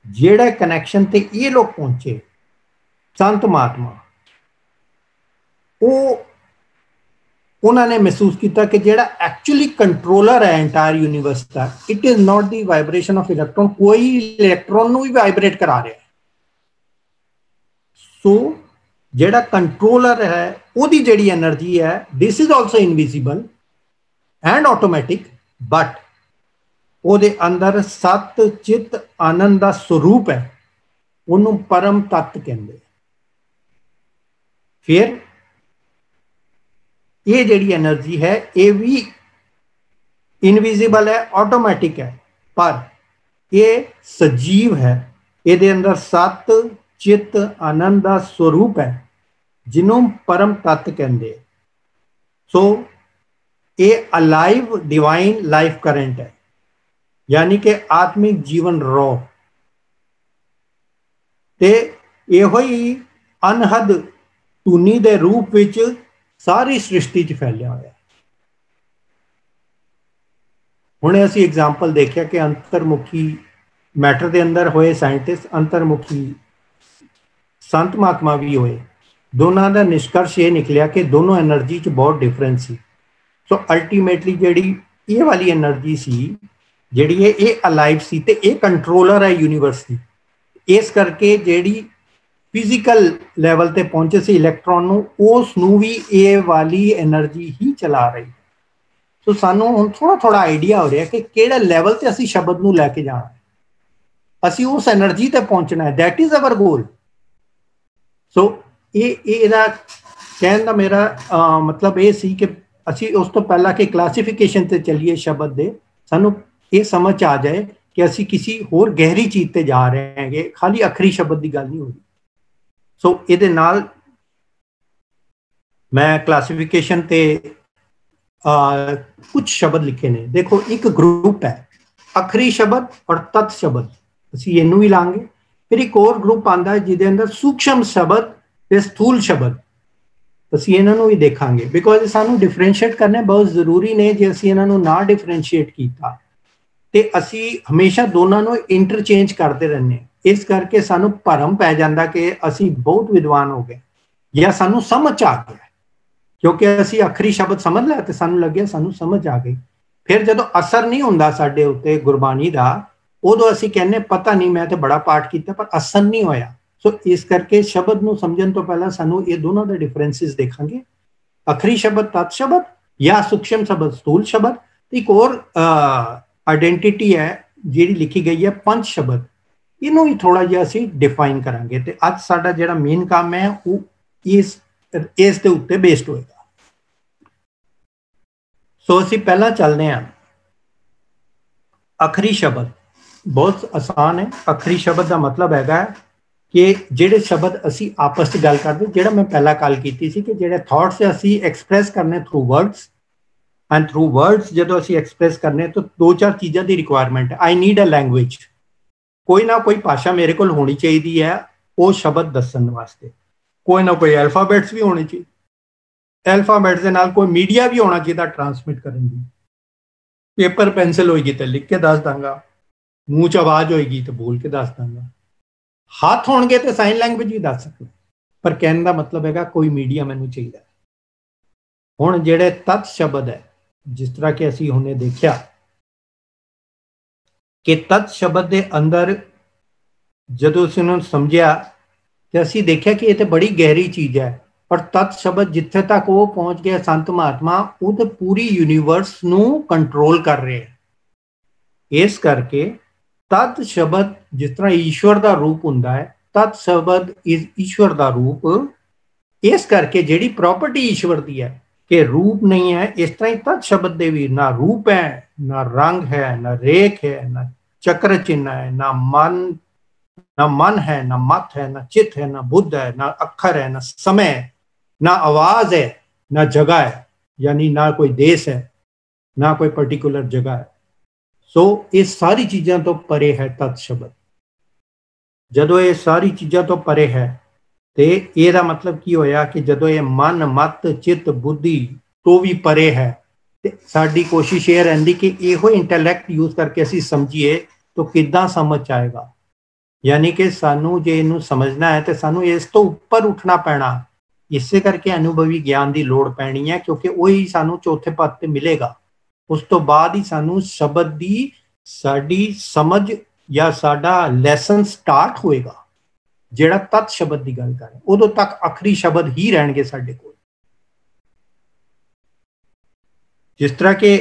ਜਿਹੜਾ ਕਨੈਕਸ਼ਨ ਤੇ ਇਹ ਲੋਕ ਪਹੁੰਚੇ ਸੰਤ ਮਹਾਤਮਾ, ਉਹਨਾਂ ਨੇ ਮਹਿਸੂਸ ਕੀਤਾ ਕਿ ਜਿਹੜਾ ਐਕਚੁਅਲੀ ਕੰਟਰੋਲਰ ਹੈ entire universe the, it is not the vibration of electron, ਕੋਈ ਇਲੈਕਟ੍ਰੋਨ ਨੂੰ ਵੀ ਵਾਈਬ੍ਰੇਟ ਕਰਾ ਰਿਹਾ। ਸੋ ਜਿਹੜਾ ਕੰਟਰੋਲਰ ਹੈ ਉਹਦੀ ਜਿਹੜੀ એનર્ਜੀ ਹੈ, this is also invisible and automatic, but ਉਹਦੇ ਅੰਦਰ ਸਤ ਚਿਤ ਆਨੰਦ ਦਾ ਸਰੂਪ ਹੈ, ਉਹਨੂੰ ਪਰਮ ਤੱਤ ਕਹਿੰਦੇ। ਫਿਰ ਇਹ ਜਿਹੜੀ એનર્ਜੀ ਹੈ ਇਹ ਵੀ ਇਨਵਿਜ਼ੀਬਲ ਹੈ, ਆਟੋਮੈਟਿਕ ਹੈ, ਪਰ ਇਹ ਸਜੀਵ ਹੈ। ਇਹਦੇ ਅੰਦਰ ਸਤ ਚਿਤ ਆਨੰਦ ਦਾ ਸਰੂਪ ਹੈ, ਜਿਹਨੂੰ ਪਰਮ ਤੱਤ ਕਹਿੰਦੇ। ਸੋ ਇਹ ਅਲਾਈਵ ਡਿਵਾਈਨ ਲਾਈਫ ਕਰੰਟ ਹੈ, ਯਾਨੀ ਕਿ ਆਤਮਿਕ ਜੀਵਨ ਰੋ, ਤੇ ਇਹੋ ਹੀ ਅਨਹਦ ਧੁਨੀ ਦੇ ਰੂਪ ਵਿੱਚ ਸਾਰੀ ਸ੍ਰਿਸ਼ਟੀ 'ਚ ਫੈਲਿਆ ਹੋਇਆ। ਹੁਣ ਅਸੀਂ ਐਗਜ਼ਾਮਪਲ ਦੇਖਿਆ ਕਿ ਅੰਤਰਮੁਖੀ ਮੈਟਰ ਦੇ ਅੰਦਰ ਹੋਏ ਸਾਇੰਟਿਸਟ, ਅੰਤਰਮੁਖੀ ਸੰਤ ਮਹਾਤਮਾ ਵੀ ਹੋਏ। ਦੋਨਾਂ ਦਾ ਨਿਸ਼ਕਰਸ਼ ਇਹ ਨਿਕਲਿਆ ਕਿ ਦੋਨੋਂ એનર્ਜੀ 'ਚ ਬਹੁਤ ਡਿਫਰੈਂਸ ਸੀ। ਸੋ ਅਲਟੀਮੇਟਲੀ ਜਿਹੜੀ ਇਹ ਵਾਲੀ એનર્ਜੀ ਸੀ, ਜਿਹੜੀ ਇਹ ਅਲਾਈਵ ਸੀ ਤੇ ਇਹ ਕੰਟਰੋਲਰ ਹੈ ਯੂਨੀਵਰਸ ਦੀ। ਇਸ ਕਰਕੇ ਜਿਹੜੀ ਫਿਜ਼ੀਕਲ ਲੈਵਲ ਤੇ ਪਹੁੰਚੇ ਸੀ ਇਲੈਕਟ੍ਰੋਨ ਨੂੰ, ਉਸ ਨੂੰ ਵੀ ਇਹ ਵਾਲੀ એનર્ਜੀ ਹੀ ਚਲਾ ਰਹੀ। ਸੋ ਸਾਨੂੰ ਹੁਣ ਥੋੜਾ ਥੋੜਾ ਆਈਡੀਆ ਹੋ ਰਿਹਾ ਕਿ ਕਿਹੜੇ ਲੈਵਲ ਤੇ ਅਸੀਂ ਸ਼ਬਦ ਨੂੰ ਲੈ ਕੇ ਜਾਣਾ, ਅਸੀਂ ਉਸ એનર્ਜੀ ਤੇ ਪਹੁੰਚਣਾ ਹੈ। ਦੈਟ ਇਜ਼ ਆਵਰ ਗੋਲ। ਸੋ ਇਹਦਾ ਕਹਿਣ ਦਾ ਮੇਰਾ ਮਤਲਬ ਇਹ ਸੀ ਕਿ ਅਸੀਂ ਉਸ ਤੋਂ ਪਹਿਲਾਂ ਕਿ ਕਲਾਸੀਫਿਕੇਸ਼ਨ ਤੇ ਚੱਲੀਏ ਸ਼ਬਦ ਦੇ, ਸਾਨੂੰ ਇਹ ਸਮਝ ਆ ਜਾਏ ਕਿ ਅਸੀਂ ਕਿਸੇ ਹੋਰ ਗਹਿਰੀ ਚੀਜ਼ ਤੇ ਜਾ ਰਹੇ ਹੈਗੇ, ਖਾਲੀ ਅਖਰੀ ਸ਼ਬਦ ਦੀ ਗੱਲ ਨਹੀਂ ਹੋ ਰਹੀ। ਸੋ ਇਹਦੇ ਨਾਲ ਮੈਂ ਕਲਾਸੀਫਿਕੇਸ਼ਨ ਤੇ ਕੁਝ ਸ਼ਬਦ ਲਿਖੇ ਨੇ। ਦੇਖੋ, ਇੱਕ ਗਰੁੱਪ ਹੈ ਅਖਰੀ ਸ਼ਬਦ ਔਰ ਤਤ ਸ਼ਬਦ, ਅਸੀਂ ਇਹਨੂੰ ਵੀ ਲਾਂਗੇ। ਫਿਰ ਇੱਕ ਹੋਰ ਗਰੁੱਪ ਆਉਂਦਾ ਹੈ ਜਿਹਦੇ ਅੰਦਰ ਸੂਖਸ਼ਮ ਸ਼ਬਦ ਤੇ ਸਥੂਲ ਸ਼ਬਦ, ਅਸੀਂ ਇਹਨਾਂ ਨੂੰ ਵੀ ਦੇਖਾਂਗੇ। ਬਿਕੋਜ਼ ਸਾਨੂੰ ਡਿਫਰੈਂਸ਼ੀਏਟ ਕਰਨੇ ਬਹੁਤ ਜ਼ਰੂਰੀ ਨੇ। ਜੇ ਅਸੀਂ ਇਹਨਾਂ ਨੂੰ ਨਾ ਡਿਫਰੈਂਸ਼ੀਏਟ ਕੀਤਾ ਤੇ ਅਸੀਂ ਹਮੇਸ਼ਾ ਦੋਨਾਂ ਨੂੰ ਇੰਟਰਚੇਂਜ ਕਰਦੇ ਰਹਿੰਦੇ। ਇਸ ਕਰਕੇ ਸਾਨੂੰ ਭਰਮ ਪੈ ਜਾਂਦਾ ਕਿ ਅਸੀਂ ਬਹੁਤ ਵਿਦਵਾਨ ਹੋ ਗਏ ਜਾਂ ਸਾਨੂੰ ਸਮਝ ਆ ਗਿਆ, ਕਿਉਂਕਿ ਅਸੀਂ ਅਖਰੀ ਸ਼ਬਦ ਸਮਝ ਲਿਆ ਤੇ ਸਾਨੂੰ ਲੱਗਿਆ ਸਾਨੂੰ ਸਮਝ ਆ ਗਈ। ਫਿਰ ਜਦੋਂ ਅਸਰ ਨਹੀਂ ਹੁੰਦਾ ਸਾਡੇ ਉੱਤੇ ਗੁਰਬਾਣੀ ਦਾ, ਉਦੋਂ ਅਸੀਂ ਕਹਿੰਦੇ ਪਤਾ ਨਹੀਂ, ਮੈਂ ਤੇ ਬੜਾ ਪਾਠ ਕੀਤਾ ਪਰ ਅਸਰ ਨਹੀਂ ਹੋਇਆ। ਸੋ ਇਸ ਕਰਕੇ ਸ਼ਬਦ ਨੂੰ ਸਮਝਣ ਤੋਂ ਪਹਿਲਾਂ ਸਾਨੂੰ ਇਹ ਦੋਨਾਂ ਦੇ ਡਿਫਰੈਂਸਿਸ ਦੇਖਾਂਗੇ, ਅਖਰੀ ਸ਼ਬਦ ਤਤ ਸ਼ਬਦ ਜਾਂ ਸੂਖਸ਼ਮ ਸ਼ਬਦ ਸਥੂਲ ਸ਼ਬਦ। ਇੱਕ ਹੋਰ ਆਇਡੈਂਟੀਟੀ ਹੈ ਜਿਹੜੀ ਲਿਖੀ ਗਈ ਹੈ ਪੰਜ ਸ਼ਬਦ, ਇਹਨੂੰ ਵੀ ਥੋੜਾ ਜਿਹਾ ਅਸੀਂ ਡਿਫਾਈਨ ਕਰਾਂਗੇ। ਤੇ ਅੱਜ ਸਾਡਾ ਜਿਹੜਾ ਮੇਨ ਕੰਮ ਹੈ ਉਹ ਇਸ ਦੇ ਉੱਤੇ ਬੇਸਡ ਹੋਏਗਾ। ਸੋ ਅਸੀਂ ਪਹਿਲਾਂ ਚੱਲਦੇ ਹਾਂ ਅਖਰੀ ਸ਼ਬਦ। ਬਹੁਤ ਆਸਾਨ ਹੈ। ਅਖਰੀ ਸ਼ਬਦ ਦਾ ਮਤਲਬ ਹੈਗਾ ਕਿ ਜਿਹੜੇ ਸ਼ਬਦ ਅਸੀਂ ਆਪਸ 'ਚ ਗੱਲ ਕਰਦੇ, ਜਿਹੜਾ ਮੈਂ ਪਹਿਲਾਂ ਗੱਲ ਕੀਤੀ ਸੀ ਕਿ ਜਿਹੜੇ ਥਾਟਸ ਅਸੀਂ ਐਕਸਪ੍ਰੈਸ ਕਰਨੇ through words, and throw words ਜਦੋਂ ਅਸੀਂ ਐਕਸਪ੍ਰੈਸ ਕਰਨੇ ਤਾਂ ਦੋ ਚਾਰ ਚੀਜ਼ਾਂ ਦੀ ਰਿਕੁਆਇਰਮੈਂਟ ਹੈ। ਆਈ ਨੀਡ ਅ ਲੈਂਗੁਏਜ, ਕੋਈ ਨਾ ਕੋਈ ਭਾਸ਼ਾ ਮੇਰੇ ਕੋਲ ਹੋਣੀ ਚਾਹੀਦੀ ਹੈ ਉਹ ਸ਼ਬਦ ਦੱਸਣ ਵਾਸਤੇ। ਕੋਈ ਨਾ ਕੋਈ ਐਲਫਾਬੈਟਸ ਵੀ ਹੋਣੇ ਚਾਹੀਦੇ, ਐਲਫਾਬੈਟਸ ਦੇ ਨਾਲ ਕੋਈ ਮੀਡੀਆ ਵੀ ਹੋਣਾ ਚਾਹੀਦਾ ਟਰਾਂਸਮਿਟ ਕਰਨ ਦੀ। ਪੇਪਰ ਪੈਨਸਿਲ ਹੋਏਗੀ ਤਾਂ ਲਿਖ ਕੇ ਦੱਸ ਦਾਂਗਾ, ਮੂੰਹ 'ਚ ਆਵਾਜ਼ ਹੋਏਗੀ ਤਾਂ ਬੋਲ ਕੇ ਦੱਸ ਦਾਂਗਾ, ਹੱਥ ਹੋਣਗੇ ਤੇ ਸਾਈਨ ਲੈਂਗੁਏਜ ਵੀ ਦੱਸ ਸਕਦਾ। ਪਰ ਕਹਿਣ ਦਾ ਮਤਲਬ ਹੈਗਾ ਕੋਈ ਮੀਡੀਆ ਮੈਨੂੰ ਚਾਹੀਦਾ। ਹੁਣ ਜਿਹੜੇ ਤਤ ਸ਼ਬਦ ਹੈ, ਜਿਸ ਤਰ੍ਹਾਂ ਕਿ ਅਸੀਂ ਹੁਣੇ ਦੇਖਿਆ ਕਿ ਤਤ ਸ਼ਬਦ ਦੇ ਅੰਦਰ ਜਦੋਂ ਅਸੀਂ ਉਹਨੂੰ ਸਮਝਿਆ ਤੇ ਅਸੀਂ ਦੇਖਿਆ ਕਿ ਇਹ ਤੇ ਬੜੀ ਗਹਿਰੀ ਚੀਜ਼ ਹੈ। ਪਰ ਤਤ ਸ਼ਬਦ ਜਿੱਥੇ ਤੱਕ ਉਹ ਪਹੁੰਚ ਗਿਆ ਸੰਤ ਮਹਾਤਮਾ, ਉਹ ਤੇ ਪੂਰੀ ਯੂਨੀਵਰਸ ਨੂੰ ਕੰਟਰੋਲ ਕਰ ਰਹੇ ਹੈ। ਇਸ ਕਰਕੇ ਤਤ ਸ਼ਬਦ ਜਿਸ ਤਰ੍ਹਾਂ ਈਸ਼ਵਰ ਦਾ ਰੂਪ ਹੁੰਦਾ ਹੈ, ਤਤ ਸ਼ਬਦ ਇਜ਼ ਈਸ਼ਵਰ ਦਾ ਰੂਪ। ਇਸ ਕਰਕੇ ਜਿਹੜੀ ਪ੍ਰਾਪਰਟੀ ਈਸ਼ਵਰ ਦੀ ਹੈ ਕਿ ਰੂਪ ਨਹੀਂ ਹੈ, ਇਸ ਤਰ੍ਹਾਂ ਹੀ ਤਤ ਸ਼ਬਦ ਦੇ ਵੀ ਨਾ ਰੂਪ ਹੈ, ਨਾ ਰੰਗ ਹੈ, ਨਾ ਰੇਖ ਹੈ, ਨਾ ਚੱਕਰ ਚਿੰਨ੍ਹ ਹੈ, ਨਾ ਮਨ ਹੈ, ਨਾ ਮਤ ਹੈ, ਨਾ ਚਿੱਤ ਹੈ, ਨਾ ਬੁੱਧ ਹੈ, ਨਾ ਅੱਖਰ ਹੈ, ਨਾ समय ਹੈ, ਨਾ आवाज है, ना जगह है, यानी ना कोई देश है, ना कोई पर्टिकुलर जगह है। सो ये सारी चीज़ों तो परे है तत् शब्द। जदों ये सारी चीज़ों तो परे है तो यदा मतलब की होया कि जदों ये मन मत चित्त बुद्धि तो भी परे है, तो साडी कोशिश ये रहिंदी कि इहो इंटैलैक्ट यूज करके असीं समझिए तो किद्दां समझ आएगा। यानी कि सानू जे इनू समझना है तो सानू इस तो उपर उठना पैना। इसे करके अनुभवी ज्ञान की लोड़ पैनी है, क्योंकि वही सानू चौथे पद पे मिलेगा। उस तो बाद ही सानू शब्द की साडी समझ या साडा लैसन स्टार्ट होएगा। जेड़ा तत् शब्द की गल करें उदों तक आखिरी शब्द ही रहणगे साडे कोल। जिस तरह के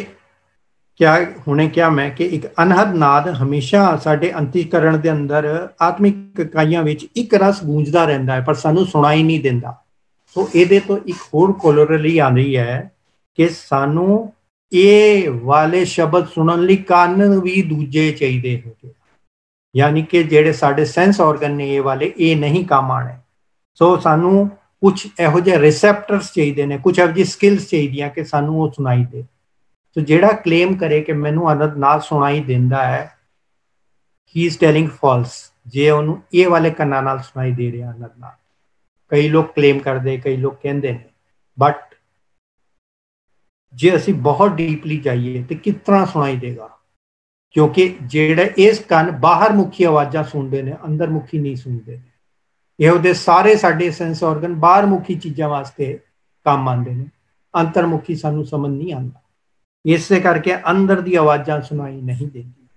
क्या हुणे क्या मैं कि एक अनहद नाद हमेशा साडे अंतःकरण दे अंदर आत्मिक इकाइयां विच एक रस गूंजदा रहिंदा है, पर सानू सुनाई नहीं दिंदा। तो ये तो एक होर कोलोरली आ रही है कि सानू ये वाले शब्द सुनन लई कान भी दूजे चाहिए है, यानी कि जेड़े साडे सेंस ऑर्गन ने ये वाले ये नहीं काम आने। सो सानू कुछ इहो जिहे रिसेप्टर्स चाहिए ने, कुछ इहो जी स्किल्स चाहिए कि सानू वो सुनाई दे। तो जेड़ा क्लेम करे कि मैनू आनंद नाद सुनाई दिंदा है, ही इज टेलिंग फॉल्स। जे उन्होंने ये वाले कन्ना नाल सुनाई दे रहा आनंद नाद, कई लोग क्लेम करते, कई लोग कहते हैं, बट जे असी बहुत डीपली जाइए तो किस तरह सुनाई देगा, क्योंकि जेड़े इस कन बाहर मुखी आवाज़ां सुनते हैं, अंदर मुखी नहीं सुनते। ये सारे साडे सेंस ऑर्गन बाहर मुखी चीज़ों वास्ते काम आते हैं, अंतरमुखी सानू समझ नहीं आता। इस करके अंदर दी आवाज़ां सुनाई नहीं देती।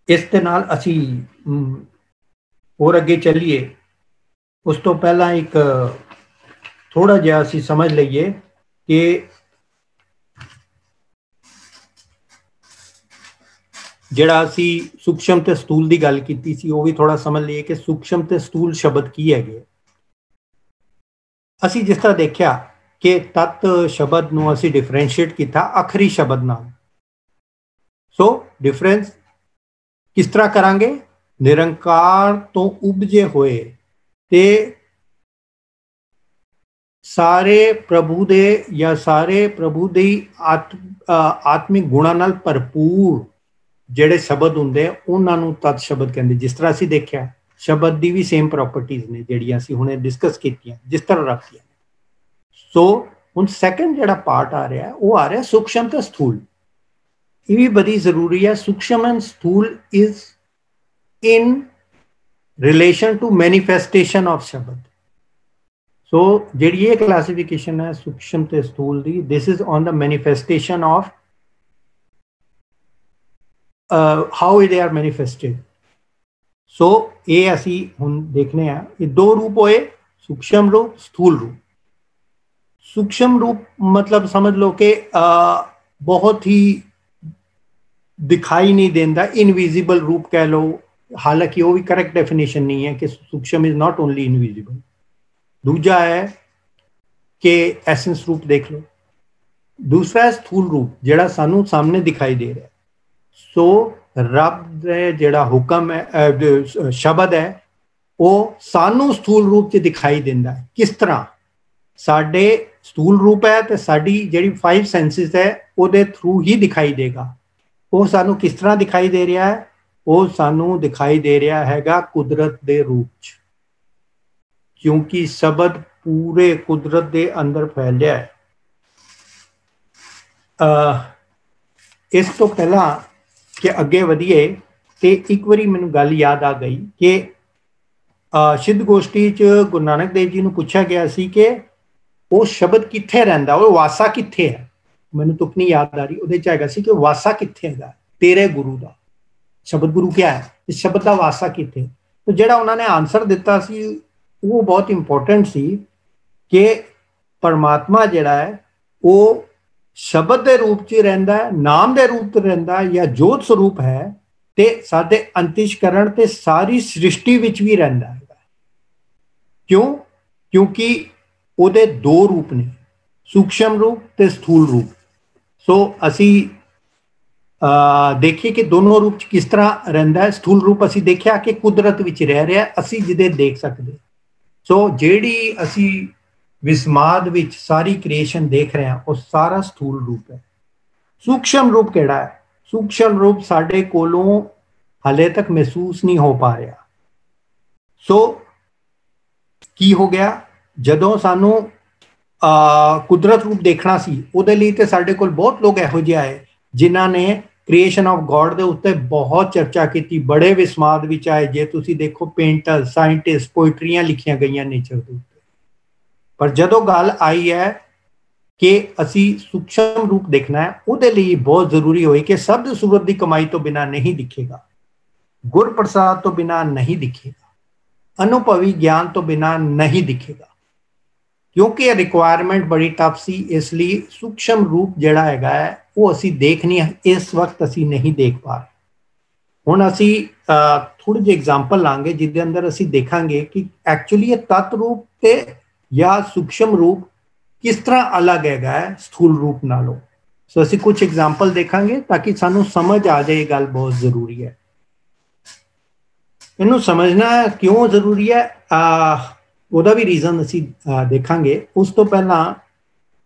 इस दे नाल असी और अगे चलिए उस तो पहला एक थोड़ा जिहा असीं समझ लईए कि ਜਿਹੜਾ ਅਸੀਂ ਸੂਖਸ਼ਮ ਤੇ ਸਥੂਲ ਦੀ ਗੱਲ ਕੀਤੀ ਸੀ ਉਹ ਵੀ ਥੋੜਾ ਸਮਝ ਲਈਏ ਕਿ ਸੂਖਸ਼ਮ ਤੇ ਸਥੂਲ ਸ਼ਬਦ ਕੀ ਹੈਗੇ। ਅਸੀਂ ਜਿਸ ਤਰ੍ਹਾਂ ਦੇਖਿਆ ਕਿ ਤਤ ਸ਼ਬਦ ਨੂੰ ਅਸੀਂ ਡਿਫਰੈਂਸ਼ੀਏਟ ਕੀਤਾ ਆਖਰੀ ਸ਼ਬਦ ਨਾਲ। ਸੋ ਡਿਫਰੈਂਸ ਕਿਸ ਤਰ੍ਹਾਂ ਕਰਾਂਗੇ? ਨਿਰੰਕਾਰ ਤੋਂ ਉਪਜੇ ਹੋਏ ਤੇ ਸਾਰੇ ਪ੍ਰਭੂ ਦੇ ਜਾਂ ਸਾਰੇ ਪ੍ਰਭੂ ਦੀ ਆਤਮਿਕ ਗੁਣਾਂ ਨਾਲ ਭਰਪੂਰ ਜਿਹੜੇ ਸ਼ਬਦ ਹੁੰਦੇ ਉਹਨਾਂ ਨੂੰ ਤਤ ਸ਼ਬਦ ਕਹਿੰਦੇ। ਜਿਸ ਤਰ੍ਹਾਂ ਅਸੀਂ ਦੇਖਿਆ ਸ਼ਬਦ ਦੀ ਵੀ ਸੇਮ ਪ੍ਰੋਪਰਟੀਜ਼ ਨੇ ਜਿਹੜੀਆਂ ਅਸੀਂ ਹੁਣੇ ਡਿਸਕਸ ਕੀਤੀਆਂ ਜਿਸ ਤਰ੍ਹਾਂ ਰੱਖੀਆਂ। ਸੋ ਹੁਣ ਸੈਕੰਡ ਜਿਹੜਾ ਪਾਰਟ ਆ ਰਿਹਾ ਉਹ ਆ ਰਿਹਾ ਸੂਖਸ਼ਮ ਤੇ ਸਥੂਲ। ਇਹ ਵੀ ਬੜੀ ਜ਼ਰੂਰੀ ਹੈ। ਸੂਖਸ਼ਮ ਐਂਡ ਸਥੂਲ is in relation to manifestation of ਸ਼ਬਦ। ਸੋ ਜਿਹੜੀ ਇਹ ਕਲਾਸੀਫਿਕੇਸ਼ਨ ਹੈ ਸੂਖਸ਼ਮ ਤੇ ਸਥੂਲ ਦੀ, this is on the manifestation of how they are manifested. So ਇਹ ਅਸੀਂ ਹੁਣ ਦੇਖਨੇ ਆ ਇਹ ਦੋ ਰੂਪ ਹੋਏ ਸੂਖਸ਼ਮ ਰੂਪ ਸਥੂਲ ਰੂਪ। ਸੂਖਸ਼ਮ ਰੂਪ मतलब समझ लो कि बहुत ही दिखाई नहीं देता, इनविजिबल रूप कह लो। हालांकि वो भी करेक्ट डेफिनेशन नहीं है कि सूक्ष्म इज नॉट ओनली इनविजिबल। दूजा है कि एसेंस रूप देख लो। दूसरा है स्थूल रूप जिहड़ा सानू सामने दिखाई दे रहा है। सो रब दे जिहड़ा हुक्म है शब्द है वो सानू स्थूल रूप च दिखाई देंदा है। किस तरह? साडे स्थूल रूप है तो साडी जिहड़ी 5 सेंसिस है ਉਹਦੇ थ्रू ही दिखाई देगा। वो सानू किस तरह दिखाई दे रहा है? वो सानू दिखाई दे रहा हैगा कुदरत दे रूप च, क्योंकि शब्द पूरे कुदरत दे अंदर फैलिया है। इस तो पहला कि अगे वधिए ते एक बारी मैनूं गल याद आ गई कि सिद्ध गोष्ठी च गुरु नानक देव जी नूं पुछा गया सी कि वो शब्द कित्थे रहिंदा, वो वासा कित्थे है। मैनूं तुक नहीं याद आ रही, उहदे च हैगा सी कि वासा कित्थे हैगा तेरे गुरु दा। शब्द गुरु क्या है, इस शब्द का वासा कित्थे। तो जिहड़ा उन्होंने आंसर दिता सी वो बहुत इंपॉर्टेंट सी कि परमात्मा जिहड़ा है वो शब्द के रूप च रहिंदा है, नाम के रूप च रहिंदा है या जोत स्वरूप है ते साडे अंतਿਸ਼ਕਰਣ ते सारी सृष्टि विच भी रहिंदा है। क्यों? क्योंकि ਉਹਦੇ दो रूप ने, सूक्ष्म रूप ते स्थूल रूप। सो असी देखिए कि दोनों रूप किस तरह रहिंदा है। स्थूल रूप असी देखिया कि कुदरत विच रह रहा असी जिदे देख सकते। सो जेड़ी असी विस्माद विच सारी क्रिएशन देख रहे हैं वो सारा स्थूल रूप है। सूक्ष्म रूप केड़ा है? सूक्ष्म रूप साडे कोलों हाले तक महसूस नहीं हो पा रहा। सो की हो गया जदों सानू कुदरत रूप देखना सी उहदे लई ते साडे कोल बहुत लोग इहो जिहा है जिन्हां ने क्रिएशन ऑफ गॉड दे उत्ते बहुत चर्चा की। बड़े विस्माद विच आए, जे तुसी देखो पेंटर साइंटिस्ट पोइट्रियां लिखियां गईयां नेचर दे उत्ते। पर जदों गल आई है कि असी सूक्ष्म रूप देखना है उहदे लई बहुत जरूरी होई कि शब्द सूरत की कमाई तो बिना नहीं दिखेगा, गुर प्रसाद तो बिना नहीं दिखेगा, अनुभवी ज्ञान तो बिना नहीं दिखेगा। क्योंकि रिक्वायरमेंट बड़ी टफ सी, इसलिए सूक्ष्म रूप जिहड़ा हैगा है वो असी देख नहीं, इस वक्त असी नहीं देख पा रहे। हुण असी थोड़ी जी एग्जाम्पल लांगे जिहदे अंदर असी देखांगे कि एक्चुअली ये तत् रूप ते या सूक्ष्म रूप किस तरह अलग हैगा है स्थूल रूप नालों। सो असी कुछ एग्जाम्पल देखांगे ताकि सानू समझ आ जाए। गल बहुत जरूरी है, इनू समझना क्यों जरूरी है ਉਹਦਾ भी रीजन असी देखांगे। उस तो पहला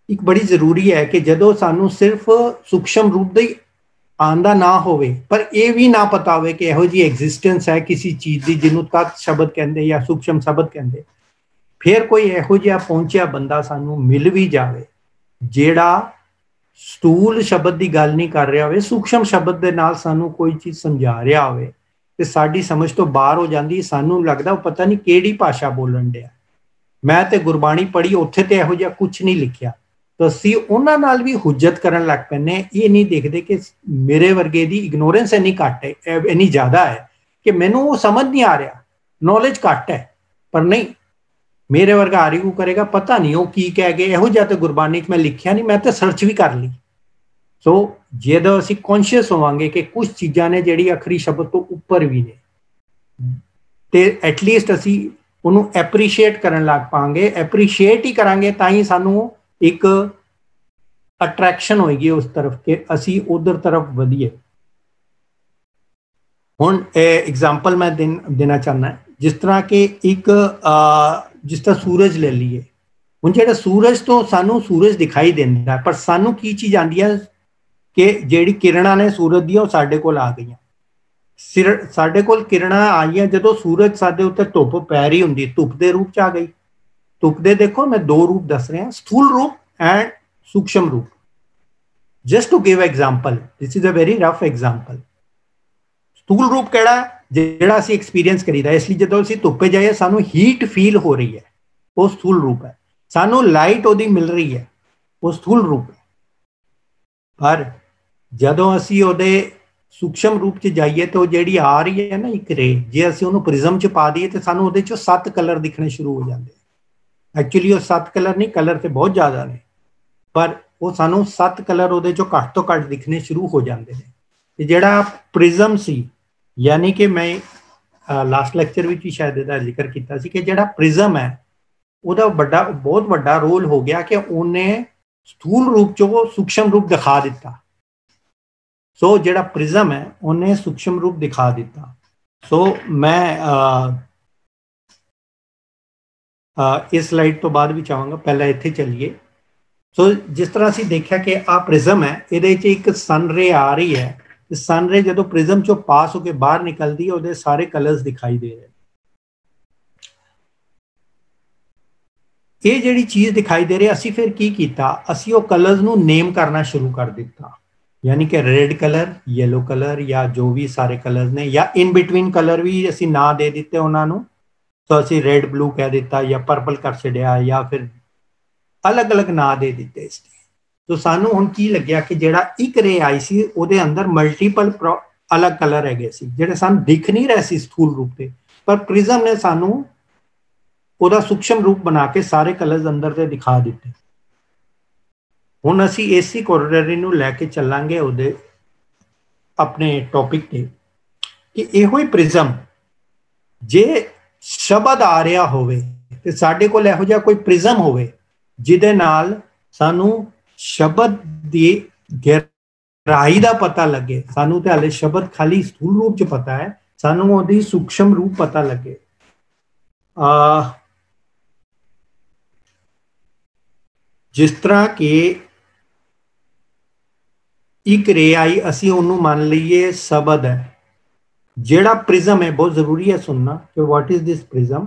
एक बड़ी जरूरी है कि जदों सानू सिर्फ सूक्ष्म रूप दी आंदा ना होवे पर यह भी ना पता होवे कि इहो जी एग्जिस्टेंस है किसी चीज़ की जिन्हों तत् शब्द कहते या सूक्ष्म शब्द कहते, फिर कोई इहो जिहा पहुंचिया बंदा सानू मिल भी जाए जिहड़ा स्थूल शब्द की गल नहीं कर रहा होवे, सूक्ष्म शब्द के नाल सानू कोई चीज़ समझा रहा होवे ते साडी समझ तो बाहर हो जाती। सानू लगता पता नहीं किहड़ी भाषा बोलन दिया। मैं तो गुरबाणी पढ़ी उत्थे ते इहो जिहा कुछ नहीं लिखिया, तो असीं उन्हां नाल भी हुज्जत करन लग पैने। ये नहीं देखते कि मेरे वर्गे दी इग्नोरेंस इन्नी घट है, इन्नी ज़्यादा है कि मैनू वो समझ नहीं आ रहा नॉलेज घट है, पर नहीं मेरे वर्गा आर्गू करेगा पता नहीं वो की कह गए, ਇਹੋ ਜਿਹਾ ਤੇ ਗੁਰਬਾਣੀ 'ਚ मैं लिखिया नहीं, मैं तो सर्च भी कर ली। सो ਜਦੋਂ ਅਸੀਂ ਕੌਨਸ਼ੀਅਸ ਹੋਵਾਂਗੇ ਕਿ ਕੁਝ ਚੀਜ਼ਾਂ ਨੇ ਜਿਹੜੀ ਅਖਰੀ ਸ਼ਬਦ ਤੋਂ ਉੱਪਰ ਵੀ ਨੇ, ਤੇ ਐਟਲੀਸਟ ਅਸੀਂ ਉਹਨੂੰ ਐਪਰੀਸ਼ੀਏਟ ਕਰਨ ਲੱਗ ਪਾਂਗੇ। ਐਪਰੀਸ਼ੀਏਟ ਹੀ ਕਰਾਂਗੇ ਤਾਂ ਹੀ ਸਾਨੂੰ ਇੱਕ ਅਟਰੈਕਸ਼ਨ ਹੋਏਗੀ ਉਸ ਤਰਫ ਕਿ ਅਸੀਂ ਉਧਰ ਤਰਫ ਵਧੀਏ। ਹੁਣ एग्जाम्पल मैं देना चाहना, जिस तरह के एक जिस तरह सूरज ले लीए, ਹੁਣ ਜਿਹੜਾ ਸੂਰਜ ਤੋਂ ਸਾਨੂੰ ਸੂਰਜ ਦਿਖਾਈ ਦਿੰਦਾ, ਪਰ ਸਾਨੂੰ ਕੀ ਚੀਜ਼ ਆਉਂਦੀ ਹੈ ਕਿ ਜਿਹੜੀ ਕਿਰਨਾਂ ਨੇ ਸੂਰਜ ਦੀਆਂ ਉਹ ਸਾਡੇ ਕੋਲ ਆ ਗਈਆਂ। ਸਾਡੇ ਕੋਲ ਕਿਰਨਾਂ ਆਈਆਂ ਜਦੋਂ ਸੂਰਜ ਸਾਡੇ ਉੱਤੇ ਧੁੱਪ ਪੈ ਰਹੀ ਹੁੰਦੀ, ਧੁੱਪ ਦੇ ਰੂਪ 'ਚ ਆ ਗਈ। ਧੁੱਪ ਦੇ ਦੇਖੋ ਮੈਂ ਦੋ ਰੂਪ ਦੱਸ ਰਿਹਾ, ਸਥੂਲ ਰੂਪ ਐਂਡ ਸੂਖਸ਼ਮ ਰੂਪ। Just to give example, this is a very rough example. ਸਥੂਲ ਰੂਪ ਕਿਹੜਾ, ਜਿਹੜਾ ਅਸੀਂ ਐਕਸਪੀਰੀਅੰਸ ਕਰੀਦਾ, ਇਸ ਲਈ ਜਦੋਂ ਅਸੀਂ ਧੁੱਪੇ ਜਾਈਏ ਸਾਨੂੰ ਹੀਟ ਫੀਲ ਹੋ ਰਹੀ ਹੈ, ਉਹ ਸਥੂਲ ਰੂਪ ਹੈ। ਸਾਨੂੰ ਲਾਈਟ ਉਹਦੀ ਮਿਲ ਰਹੀ ਹੈ, ਉਹ ਸਥੂਲ ਰੂਪ ਹੈ। ਪਰ ਜਦੋਂ ਅਸੀਂ ਉਹਦੇ ਸੂਖਸ਼ਮ ਰੂਪ 'ਚ ਜਾਈਏ ਤਾਂ ਉਹ ਜਿਹੜੀ ਆ ਰਹੀ ਹੈ ਨਾ ਇੱਕ ਰੇ, ਜੇ ਅਸੀਂ ਉਹਨੂੰ ਪ੍ਰਿਜ਼ਮ 'ਚ ਪਾ ਦਈਏ ਤਾਂ ਸਾਨੂੰ ਉਹਦੇ 'ਚੋਂ 7 ਕਲਰ ਦਿਖਣੇ ਸ਼ੁਰੂ ਹੋ ਜਾਂਦੇ। ਐਕਚੁਅਲੀ ਉਹ 7 ਕਲਰ ਨਹੀਂ, ਕਲਰ ਤੇ ਬਹੁਤ ਜ਼ਿਆਦਾ ਨੇ, ਪਰ ਉਹ ਸਾਨੂੰ 7 ਕਲਰ ਉਹਦੇ 'ਚੋਂ ਘੱਟ ਤੋਂ ਘੱਟ ਦਿਖਣੇ ਸ਼ੁਰੂ ਹੋ ਜਾਂਦੇ ਨੇ। ਤੇ ਜਿਹੜਾ ਪ੍ਰਿਜ਼ਮ ਸੀ, ਯਾਨੀ ਕਿ ਮੈਂ ਲਾਸਟ ਲੈਕਚਰ ਵਿੱਚ ਵੀ ਸ਼ਾਇਦ ਇਹਦਾ ਜ਼ਿਕਰ ਕੀਤਾ ਸੀ ਕਿ ਜਿਹੜਾ ਪ੍ਰਿਜ਼ਮ ਹੈ ਉਹਦਾ ਬਹੁਤ ਵੱਡਾ ਰੋਲ ਹੋ ਗਿਆ ਕਿ ਉਹਨੇ ਸਥੂਲ ਰੂਪ 'ਚੋਂ ਸੂਖਸ਼ਮ ਰੂਪ ਦਿਖਾ ਦਿੱਤਾ। ਸੋ ਜਿਹੜਾ ਪ੍ਰਿਜ਼ਮ ਹੈ ਉਹਨੇ ਸੂਖਸ਼ਮ ਰੂਪ ਦਿਖਾ ਦਿੱਤਾ। ਸੋ ਮੈਂ ਇਸ ਸਲਾਈਡ ਤੋਂ ਬਾਅਦ ਵੀ ਚਾਹਾਂਗਾ, ਪਹਿਲਾਂ ਇੱਥੇ ਚੱਲੀਏ। ਸੋ ਜਿਸ ਤਰ੍ਹਾਂ ਅਸੀਂ ਦੇਖਿਆ ਕਿ ਆਹ ਪ੍ਰਿਜ਼ਮ ਹੈ, ਇਹਦੇ 'ਚ ਇੱਕ ਸਨ ਰੇ ਆ ਰਹੀ ਹੈ, ਤੇ ਸਨ ਰੇ ਜਦੋਂ ਪ੍ਰਿਜ਼ਮ 'ਚੋਂ ਪਾਸ ਹੋ ਕੇ ਬਾਹਰ ਨਿਕਲਦੀ ਹੈ ਉਹਦੇ ਸਾਰੇ ਕਲਰਸ ਦਿਖਾਈ ਦੇ ਰਹੇ। ਇਹ ਜਿਹੜੀ ਚੀਜ਼ ਦਿਖਾਈ ਦੇ ਰਹੀ, ਅਸੀਂ ਫਿਰ ਕੀ ਕੀਤਾ, ਅਸੀਂ ਉਹ ਕਲਰਸ ਨੂੰ ਨੇਮ ਕਰਨਾ ਸ਼ੁਰੂ ਕਰ ਦਿੱਤਾ। यानी कि रेड कलर, येलो कलर या जो भी सारे कलर ने, या इन बिटवीन कलर भी असी ना दे दिते उन्होंने। तो असी रेड ब्लू कह दिता या पर्पल कर छड़िया या फिर अलग अलग ना दे दिते इसके। तो सानू हुण की लग्या कि जेड़ा एक रे आई सी उहदे अंदर मल्टीपल अलग कलर हैगे सी जेड़े सानू दिख नहीं रहे सी स्थूल रूप से, पर प्रिज्म ने सानू उहदा सूक्ष्म रूप बना के सारे कलर्स अंदर से दिखा दिते। ਹੁਣ ਅਸੀਂ ਇਸੇ ਕੋਰੋਲਰੀ ਨੂੰ ਲੈ ਕੇ ਚੱਲਾਂਗੇ ਉਹਦੇ ਆਪਣੇ ਟੌਪਿਕ ਤੇ ਕਿ ਇਹੋ ਹੀ ਪ੍ਰਿਜ਼ਮ ਜੇ ਸ਼ਬਦ ਆ ਰਿਹਾ ਹੋਵੇ ਤੇ ਸਾਡੇ ਕੋਲ ਇਹੋ ਜਿਹਾ ਕੋਈ ਪ੍ਰਿਜ਼ਮ ਹੋਵੇ ਜਿਹਦੇ ਨਾਲ ਸਾਨੂੰ ਸ਼ਬਦ ਦੀ ਗਹਿਰਾਈ ਦਾ ਪਤਾ ਲੱਗੇ। ਸਾਨੂੰ ਤੇ ਹਾਲੇ ਸ਼ਬਦ ਖਾਲੀ ਸਥੂਲ ਰੂਪ 'ਚ ਪਤਾ ਹੈ, ਸਾਨੂੰ ਉਹਦੀ ਸੂਖਸ਼ਮ ਰੂਪ ਪਤਾ ਲੱਗੇ। ਜਿਸ ਤਰ੍ਹਾਂ ਕਿ एक रे आई, असी उन्होंने मान लीए शब्द है। जेड़ा प्रिज्म है बहुत जरूरी है सुनना कि what is this prism.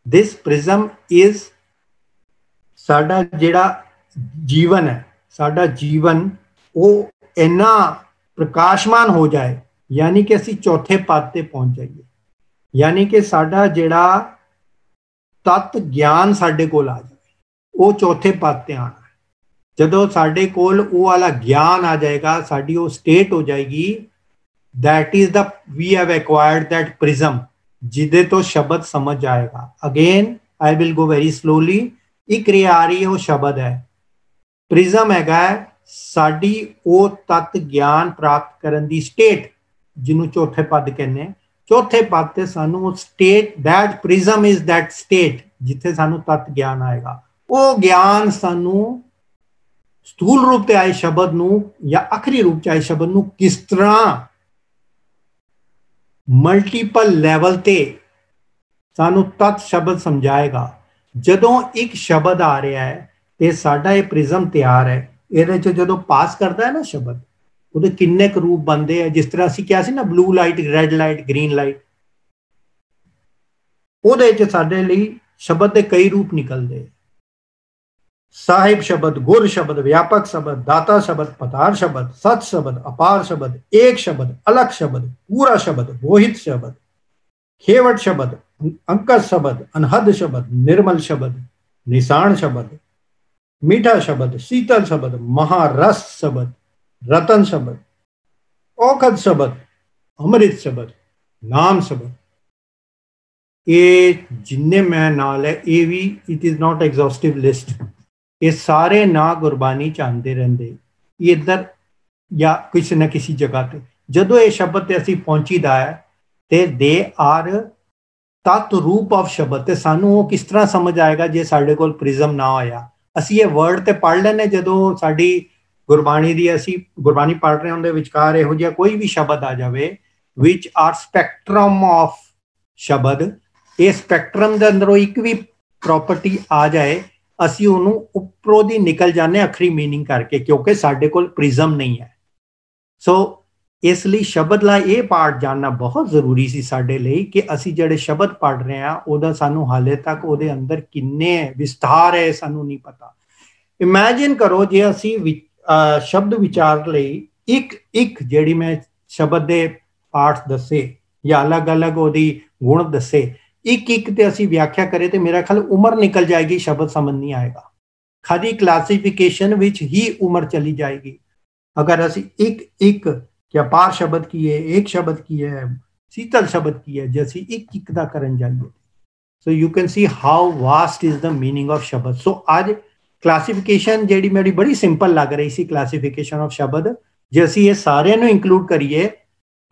This prism is साडा जेड़ा जीवन है, साडा जीवन वो इन्ना प्रकाशमान हो जाए, यानी कि असी चौथे पद ते पहुंच जाइए, यानी कि साडा जेड़ा तत्व ज्ञान साडे कोल आ जाए, वो चौथे पद ते आना। ਜਦੋਂ ਸਾਡੇ ਕੋਲ ਉਹ ਵਾਲਾ ਗਿਆਨ ਆ ਜਾਏਗਾ, ਸਾਡੀ ਉਹ ਸਟੇਟ ਹੋ ਜਾਏਗੀ, that is the we have acquired that prism, ਜਿਹਦੇ ਤੋਂ ਸ਼ਬਦ ਸਮਝ ਆਏਗਾ। Again I will go very slowly। ਇੱਕ ਰੇ ਆ ਰਹੀ ਹੈ, ਉਹ ਸ਼ਬਦ ਹੈ। ਪ੍ਰਿਜ਼ਮ ਹੈਗਾ ਸਾਡੀ ਉਹ ਤੱਤ ਗਿਆਨ ਪ੍ਰਾਪਤ ਕਰਨ ਦੀ ਸਟੇਟ, ਜਿਹਨੂੰ ਚੌਥੇ ਪਦ ਕਹਿੰਦੇ ਆ। ਚੌਥੇ ਪਦ ਤੇ ਸਾਨੂੰ ਉਹ state, that prism is that state ਜਿੱਥੇ ਸਾਨੂੰ ਤੱਤ ਗਿਆਨ ਆਏਗਾ। ਉਹ ਗਿਆਨ ਸਾਨੂੰ ਸਥੂਲ ਰੂਪ ਤੇ ਆਏ ਸ਼ਬਦ ਨੂੰ ਜਾਂ ਆਖਰੀ ਰੂਪ 'ਚ ਆਏ ਸ਼ਬਦ ਨੂੰ ਕਿਸ ਤਰ੍ਹਾਂ ਮਲਟੀਪਲ ਲੈਵਲ ਤੇ ਸਾਨੂੰ ਤਤ ਸ਼ਬਦ ਸਮਝਾਏਗਾ। ਜਦੋਂ ਇੱਕ ਸ਼ਬਦ ਆ ਰਿਹਾ ਹੈ ਤੇ ਸਾਡਾ ਇਹ ਪ੍ਰਿਜ਼ਮ ਤਿਆਰ ਹੈ, ਇਹਦੇ 'ਚ ਜਦੋਂ ਪਾਸ ਕਰਦਾ ਹੈ ਨਾ ਸ਼ਬਦ, ਉਹਦੇ ਕਿੰਨੇ ਕੁ ਰੂਪ ਬਣਦੇ ਆ। ਜਿਸ ਤਰ੍ਹਾਂ ਅਸੀਂ ਕਿਹਾ ਸੀ ਨਾ, blue light, red light, green light, ਉਹਦੇ 'ਚ ਸਾਡੇ ਲਈ ਸ਼ਬਦ ਦੇ ਕਈ ਰੂਪ ਨਿਕਲਦੇ। साहिब शब्द, गुर शब्द, व्यापक शब्द, दाता शब्द, पतार शब्द, सच शब्द, अपार शब्द, एक शब्द, अलग शब्द, पूरा शब्द, मोहित शब्द, खेवट शब्द, अंकस शब्द, अनहद शब्द, निर्मल शब्द, निशान शब्द, मीठा शब्द, शीतल शब्द, महारस शब्द, रतन शब्द, औखद शब्द, अमृत शब्द, नाम शब्द। ये जिन्ने मैं नाल है ये भी it is not exhaustive list, ये सारे ना गुरबानी च आंदे रहिंदे इधर या किसी न किसी जगह ते। जदों ये शब्द ते असीं पहुंचीदा है ते दे आर तत्त रूप ऑफ शब्द, ते सानू वो किस तरह समझ आएगा जे साडे कोल प्रिज्म ना होया। असीं ये वर्ड ते पढ़ लैने जदों साडी गुरबाणी दी असीं गुरबाणी पढ़ रहे होंदे विचकार इहो जिहा कोई भी शब्द आ जावे विच आर स्पैक्ट्रम ऑफ शब्द, ये स्पैक्ट्रम दे अंदरों एक भी प्रॉपर्टी आ जाए असीं उहनूं उपरों दी निकल जाने अखरी मीनिंग करके, क्योंकि साडे कोल प्रिज्म नहीं है। सो इसलिए शब्द ला ये पार्ट जानना बहुत जरूरी सी साडे लई कि असीं जिहड़े शब्द पढ़ रहे हैं ओहदा सानू हाले तक ओहदे अंदर किन्ने विस्तार है सानू नहीं पता। इमेजिन करो जे असीं शब्द विचार लई एक जिहड़ी मैं शब्द दे पार्ट्स दसे या अलग अलग ओहदी गुण दसे एक ते असीं व्याख्या करें तो मेरा ख्याल उम्र निकल जाएगी, शब्द समझ नहीं आएगा। खाली क्लासिफिकेशन विच ही उम्र चली जाएगी। अगर असीं एक क्या पार शब्द की है, एक शब्द की है, शीतल शब्द की है, जैसी एक दा करन जाइए। So you can see how vast is the meaning of शब्द। सो आज क्लासिफिकेशन जेडी मेरी बड़ी सिंपल लग रही सी, क्लासिफिकेशन ऑफ शब्द जे असीं ये सारे नूं इंक्लूड करिए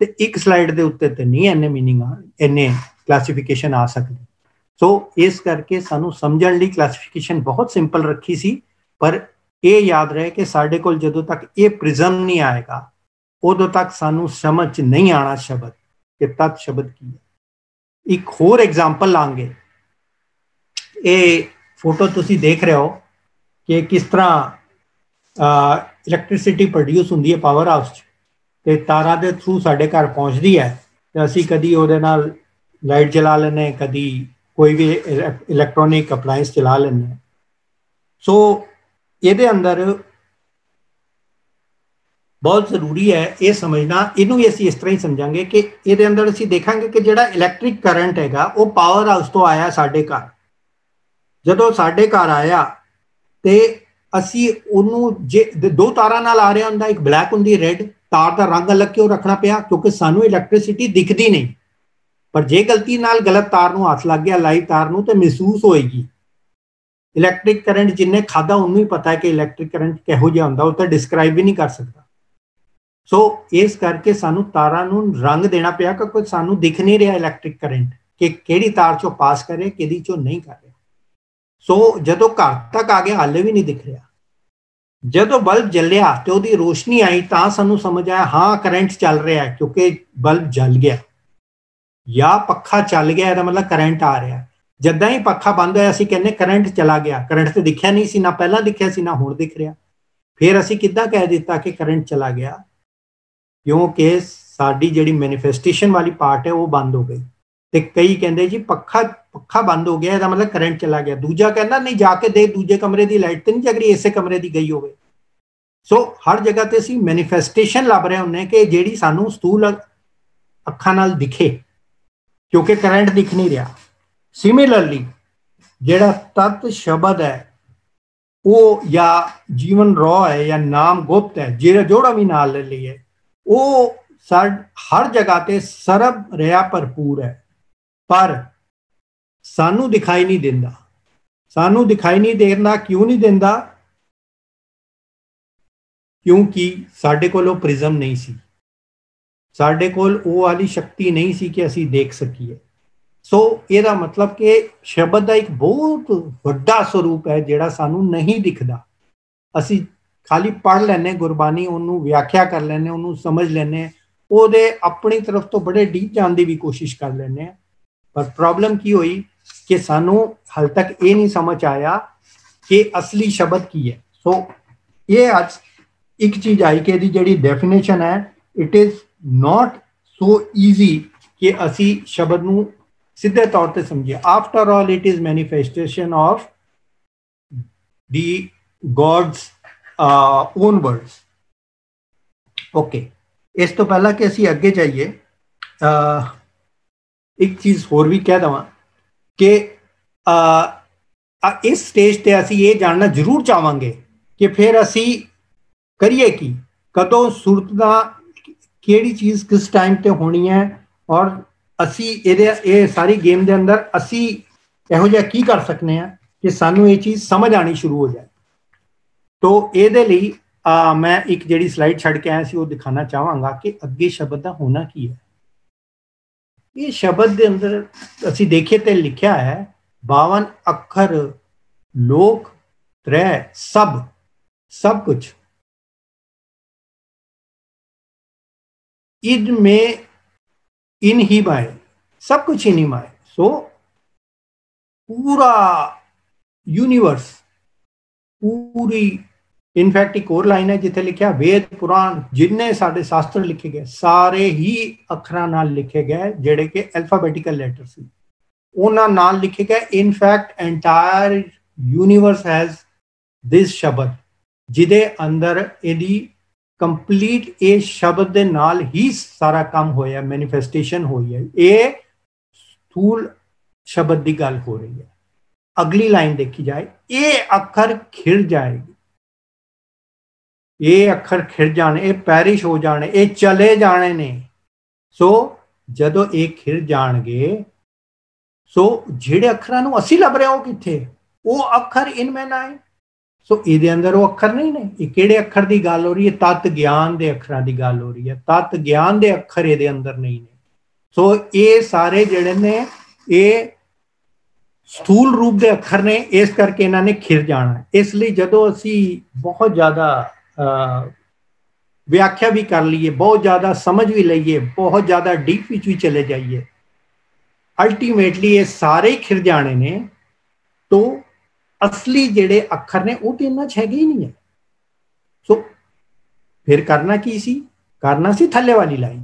ते एक स्लाइड दे उत्ते ते नहीं इन्ने मीनिंग इन्ने क्लासिफिकेशन आ सकदी। सो इस करके सानू समझण लई क्लासिफिकेशन बहुत सिंपल रखी सी, पर ये याद रहे कि साडे कोल जदों तक ये प्रिज्म नहीं आएगा उदों तक सानू समझ नहीं आना शब्द कि तत् शब्द की है। एक होर एग्जाम्पल लांगे, ये फोटो तुसी देख रहे हो कि किस तरह इलैक्ट्रिसिटी प्रोड्यूस होंदी है पावर हाउस च, ते तारा दे थ्रू साडे घर पहुंचदी है ते असीं कदी ओहदे नाल लाइट जला लेने, कदी कोई भी इलैक्ट्रॉनिक अपलायंस चला लेने। सो ये अंदर बहुत जरूरी है ये समझना, इनू असीं इस तरह ही समझांगे कि ये अंदर असीं देखांगे कि जिहड़ा इलैक्ट्रिक करंट हैगा वो पावर हाउस तो आया साडे घर। जदों साडे घर आया ते असीं उहनूं जे दो तारां नाल आ रहा हुंदा, एक ब्लैक हुंदी रेड, तार दा रंग अलग क्यों रखना पिया, क्योंकि सानू इलैक्ट्रिसिटी दिखदी नहीं, पर जे गलती नाल गलत तार नूं हथ लग गया लाइव तार नूं ते महसूस होएगी। इलैक्ट्रिक करंट जिन्ने खादा उन्नू ही पता है कि इलैक्ट्रिक करंट किहो जिहा हुंदा, वो तो डिस्क्राइब भी नहीं कर सकता। सो इस करके सानू तारा नूं रंग देना पिया क्योंकि सानू दिख नहीं रहा इलैक्ट्रिक करंट कि किहड़ी तार चों पास करे किहदी चों नहीं कर रहा। सो जदों घर तक आ गया हाले भी नहीं दिख रहा। जदों बल्ब जलिया तो उसकी रोशनी आई तां सानू समझ आया हाँ करंट चल रहा है, क्योंकि बल्ब जल गया। या पखा चल गया इसदा मतलब करंट आ रहा है। जदां ही पखा बंद होया असीं कहने करंट चला गया, करंट तो दिखिया नहीं सी, ना पहला दिखिया सी ना हुण दिख रहा। फिर असीं किद्दां कह दिता कि करंट चला गया, क्योंकि साडी जिहड़ी मैनिफेस्टेशन वाली पार्ट है वो बंद हो गई। तो कई कहते जी पखा बंद हो गया इसदा मतलब करंट चला गया, दूजा कहना नहीं जाके देख दूजे कमरे की लाइट तो नहीं जग रही, इसे कमरे की गई होवे। सो हर जगह ते असीं मैनिफेस्टेशन लभ रहे हुंदे कि जिहड़ी सानू स्थूल अखां नाल दिखे, क्योंकि करंट दिख नहीं रहा। सिमिलरली जिहड़ा तत्त शब्द है वो या जीवन रॉ है या नाम गुप्त है, जोड़ा भी नाल ले लीए, वो हर जगह ते सरब रहा भरपूर है, पर सानू दिखाई नहीं देंदा। सानू दिखाई नहीं देंदा क्यों नहीं देंदा? क्योंकि साडे कोल प्रिज्म नहीं सी, साडे कोल वो वाली शक्ति नहीं सी कि असीं देख सकीए। सो ਇਹਦਾ मतलब कि शब्द का एक बहुत वड्डा स्वरूप है जिहड़ा सानू नहीं दिखदा। असीं खाली पढ़ लैने गुरबानी, उन्होंने व्याख्या कर लैने, उन्होंने समझ लैने, ਉਹਦੇ अपनी तरफ तो बड़े डीप जाने की भी कोशिश कर लैने, पर प्रॉब्लम की हुई कि सानू हाल तक ये नहीं समझ आया कि असली शब्द की है। सो ये आज एक चीज आई कि ਇਹਦੀ ਜਿਹੜੀ डेफिनेशन है, it is not so easy कि असी शब्द नू सीधे तौर पर समझिए। After all it is manifestation of the gods own words. Okay, इस तो पहला कि असी अगे जाइए एक चीज़ होर भी कह देवां कि इस स्टेज ते असी ये जानना जरूर चाहांगे कि फिर असी करिए की, कदों सूरत दा केड़ी चीज़ किस टाइम ते होनी है और ਅਸੀਂ ਇਹ ਸਾਰੀ ਗੇਮ ਦੇ ਅੰਦਰ ਅਸੀਂ ਇਹੋ ਜਿਹਾ ਕੀ ਕਰ ਸਕਨੇ ਆ ਕਿ ਸਾਨੂੰ ਇਹ ਚੀਜ਼ ਸਮਝ ਆਣੀ ਸ਼ੁਰੂ ਹੋ ਜਾਏ। ਤੋ ਇਹਦੇ ਲਈ ਮੈਂ ਇੱਕ ਜਿਹੜੀ ਸਲਾਈਡ ਛੱਡ ਕੇ ਆਇਆ ਸੀ ਉਹ ਦਿਖਾਣਾ ਚਾਹਾਂਗਾ ਕਿ ਅੱਗੇ ਸ਼ਬਦ ਦਾ ਹੋਣਾ ਕੀ ਹੈ। ਇਹ ਸ਼ਬਦ ਦੇ ਅੰਦਰ ਅਸੀਂ ਦੇਖੀਏ ਤੇ ਲਿਖਿਆ ਹੈ 52 ਅੱਖਰ, ਲੋਕ, ਤ੍ਰੈ, सब कुछ इनमें इन ही माए, सब कुछ इन ही माए। सो पूरा यूनिवर्स, पूरी, इनफैक्ट एक और लाइन है जिथे लिखा वेद पुराण जिन्ने साडे शास्त्र लिखे गए सारे ही अखरां नाल लिखे गए जेड़े के अल्फाबेटिकल लैटर सी उन्हां नाल लिखे गए। In fact entire universe has this शब्द जिदे अंदर यदि कंप्लीट ये शब्द दे नाल ही सारा काम होया, मैनिफेस्टेशन हुई है। ये स्थूल शब्द की गल हो रही है। अगली लाइन देखी जाए, ये अखर खिड़ जाएगी, ये अखर खिड़ जाने, ये पैरिश हो जाने, ये चले जाने ने। सो जदों ये खिड़ जाणगे सो जिहड़े अखरां नूं असीं लभ रहे हो किथे, वो अखर इनमें ना आए। सो इहदे अंदर वो अखर नहीं ने। ये किहड़े अखर की गल हो रही है? तत् ज्ञान के अखरां की गल हो रही है। तत् ज्ञान के अखर इहदे अंदर नहीं ने। सो ये सारे जिहड़े ने ये स्थूल रूप के अखर ने, इस करके इन्होंने खिर जाना है। इसलिए जदों असी बहुत ज़्यादा व्याख्या भी कर लीए, बहुत ज़्यादा समझ भी लईए, बहुत ज़्यादा डीप विच भी चले जाइए, अल्टीमेटली ये सारे खिर जाने ने। तो असली जेड़े अखर ने वो तो इन्हां च हैगे ही नहीं है। सो फिर करना की सी? करना सी थल्ले वाली लाइन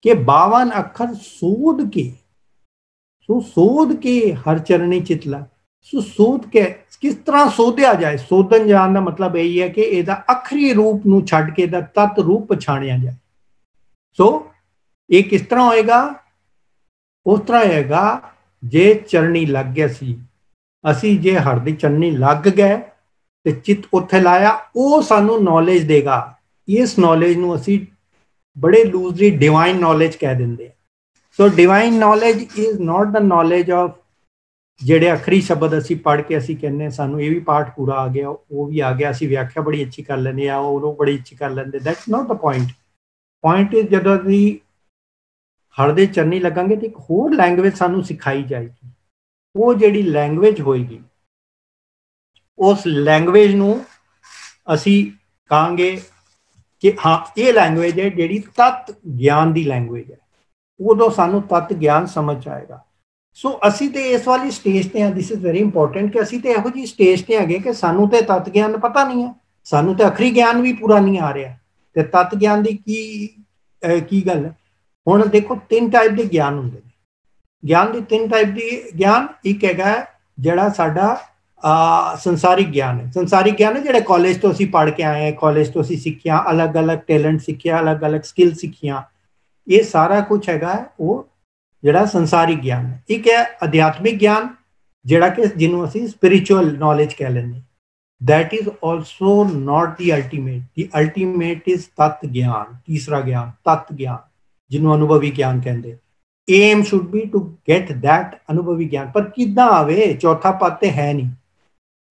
कि 52 अखर सोध के, सो सोध के हर चरणी चितला। सो सोध के किस तरह सोधिया जाए? सोधन जान का मतलब यही है कि इसदा अखरी रूप नूं छड्ड के इसदा तत् रूप पछाणिया जाए। सो ये किस तरह होएगा? उस तरह होएगा जे चरणी लग गया सी, असी जे हर दी चरणी लग गए ते चित उत्थे लाया, वो सानू नॉलेज देगा। इस नॉलेज नूं असी बड़े लूजली डिवाइन नॉलेज कह देंगे। So divine knowledge is not the knowledge of जेड़े अखरी शब्द असी पढ़ के असी कहने सानू ये भी पाठ पूरा आ गया, वो भी आ गया, असी व्याख्या बड़ी अच्छी कर लेंगे या वो बड़ी अच्छी कर लेंगे। That's not the point. Point is जदों असी हर दे चरनी लगांगे तो एक होर लैंग्वेज सानू सिखाई जाएगी। वो जिहड़ी लैंग्वेज होएगी उस लैंग्वेज नूं असी कहांगे कि हाँ ये लैंग्वेज है जिहड़ी तत् ज्ञान की लैंग्वेज है। उदों सानू तत् ज्ञान समझ आएगा। सो असी तो इस वाली स्टेज ते हैं, दिस इज वेरी इंपॉर्टेंट कि असी तो इहो जी स्टेज ते हैगे कि सानू तो तत् ज्ञान पता नहीं है, सानू तो अखरी ज्ञान भी पूरा नहीं आ रहा। तो तत् ज्ञान की की गल है? हुण देखो 3 टाइप के ज्ञान होंदे ने। ज्ञान की 3 टाइप की ज्ञान, एक है जिहड़ा साडा संसारिक ज्ञान है। संसारिक ज्ञान है जिहड़े कॉलेज तो असी पढ़ के आए हैं, कॉलेज तो असी सीखिया, अलग अलग टैलेंट सीखिया, अलग अलग स्किल सीखिया, ये सारा कुछ हैगा वो जिहड़ा संसारिक ज्ञान है। एक है अध्यात्मिक ज्ञान जिहड़ा कि जिन्हों असी स्पिरिचुअल नॉलेज कह लेंगे। That is also not the ultimate. The ultimate is तत्व ज्ञान, तीसरा ज्ञान तत्व ज्ञान, जिन्हों अनुभवी ज्ञान कहते। Aim should be to get that अनुभवी ज्ञान। पर किदां आवे? चौथा पद तो है नहीं,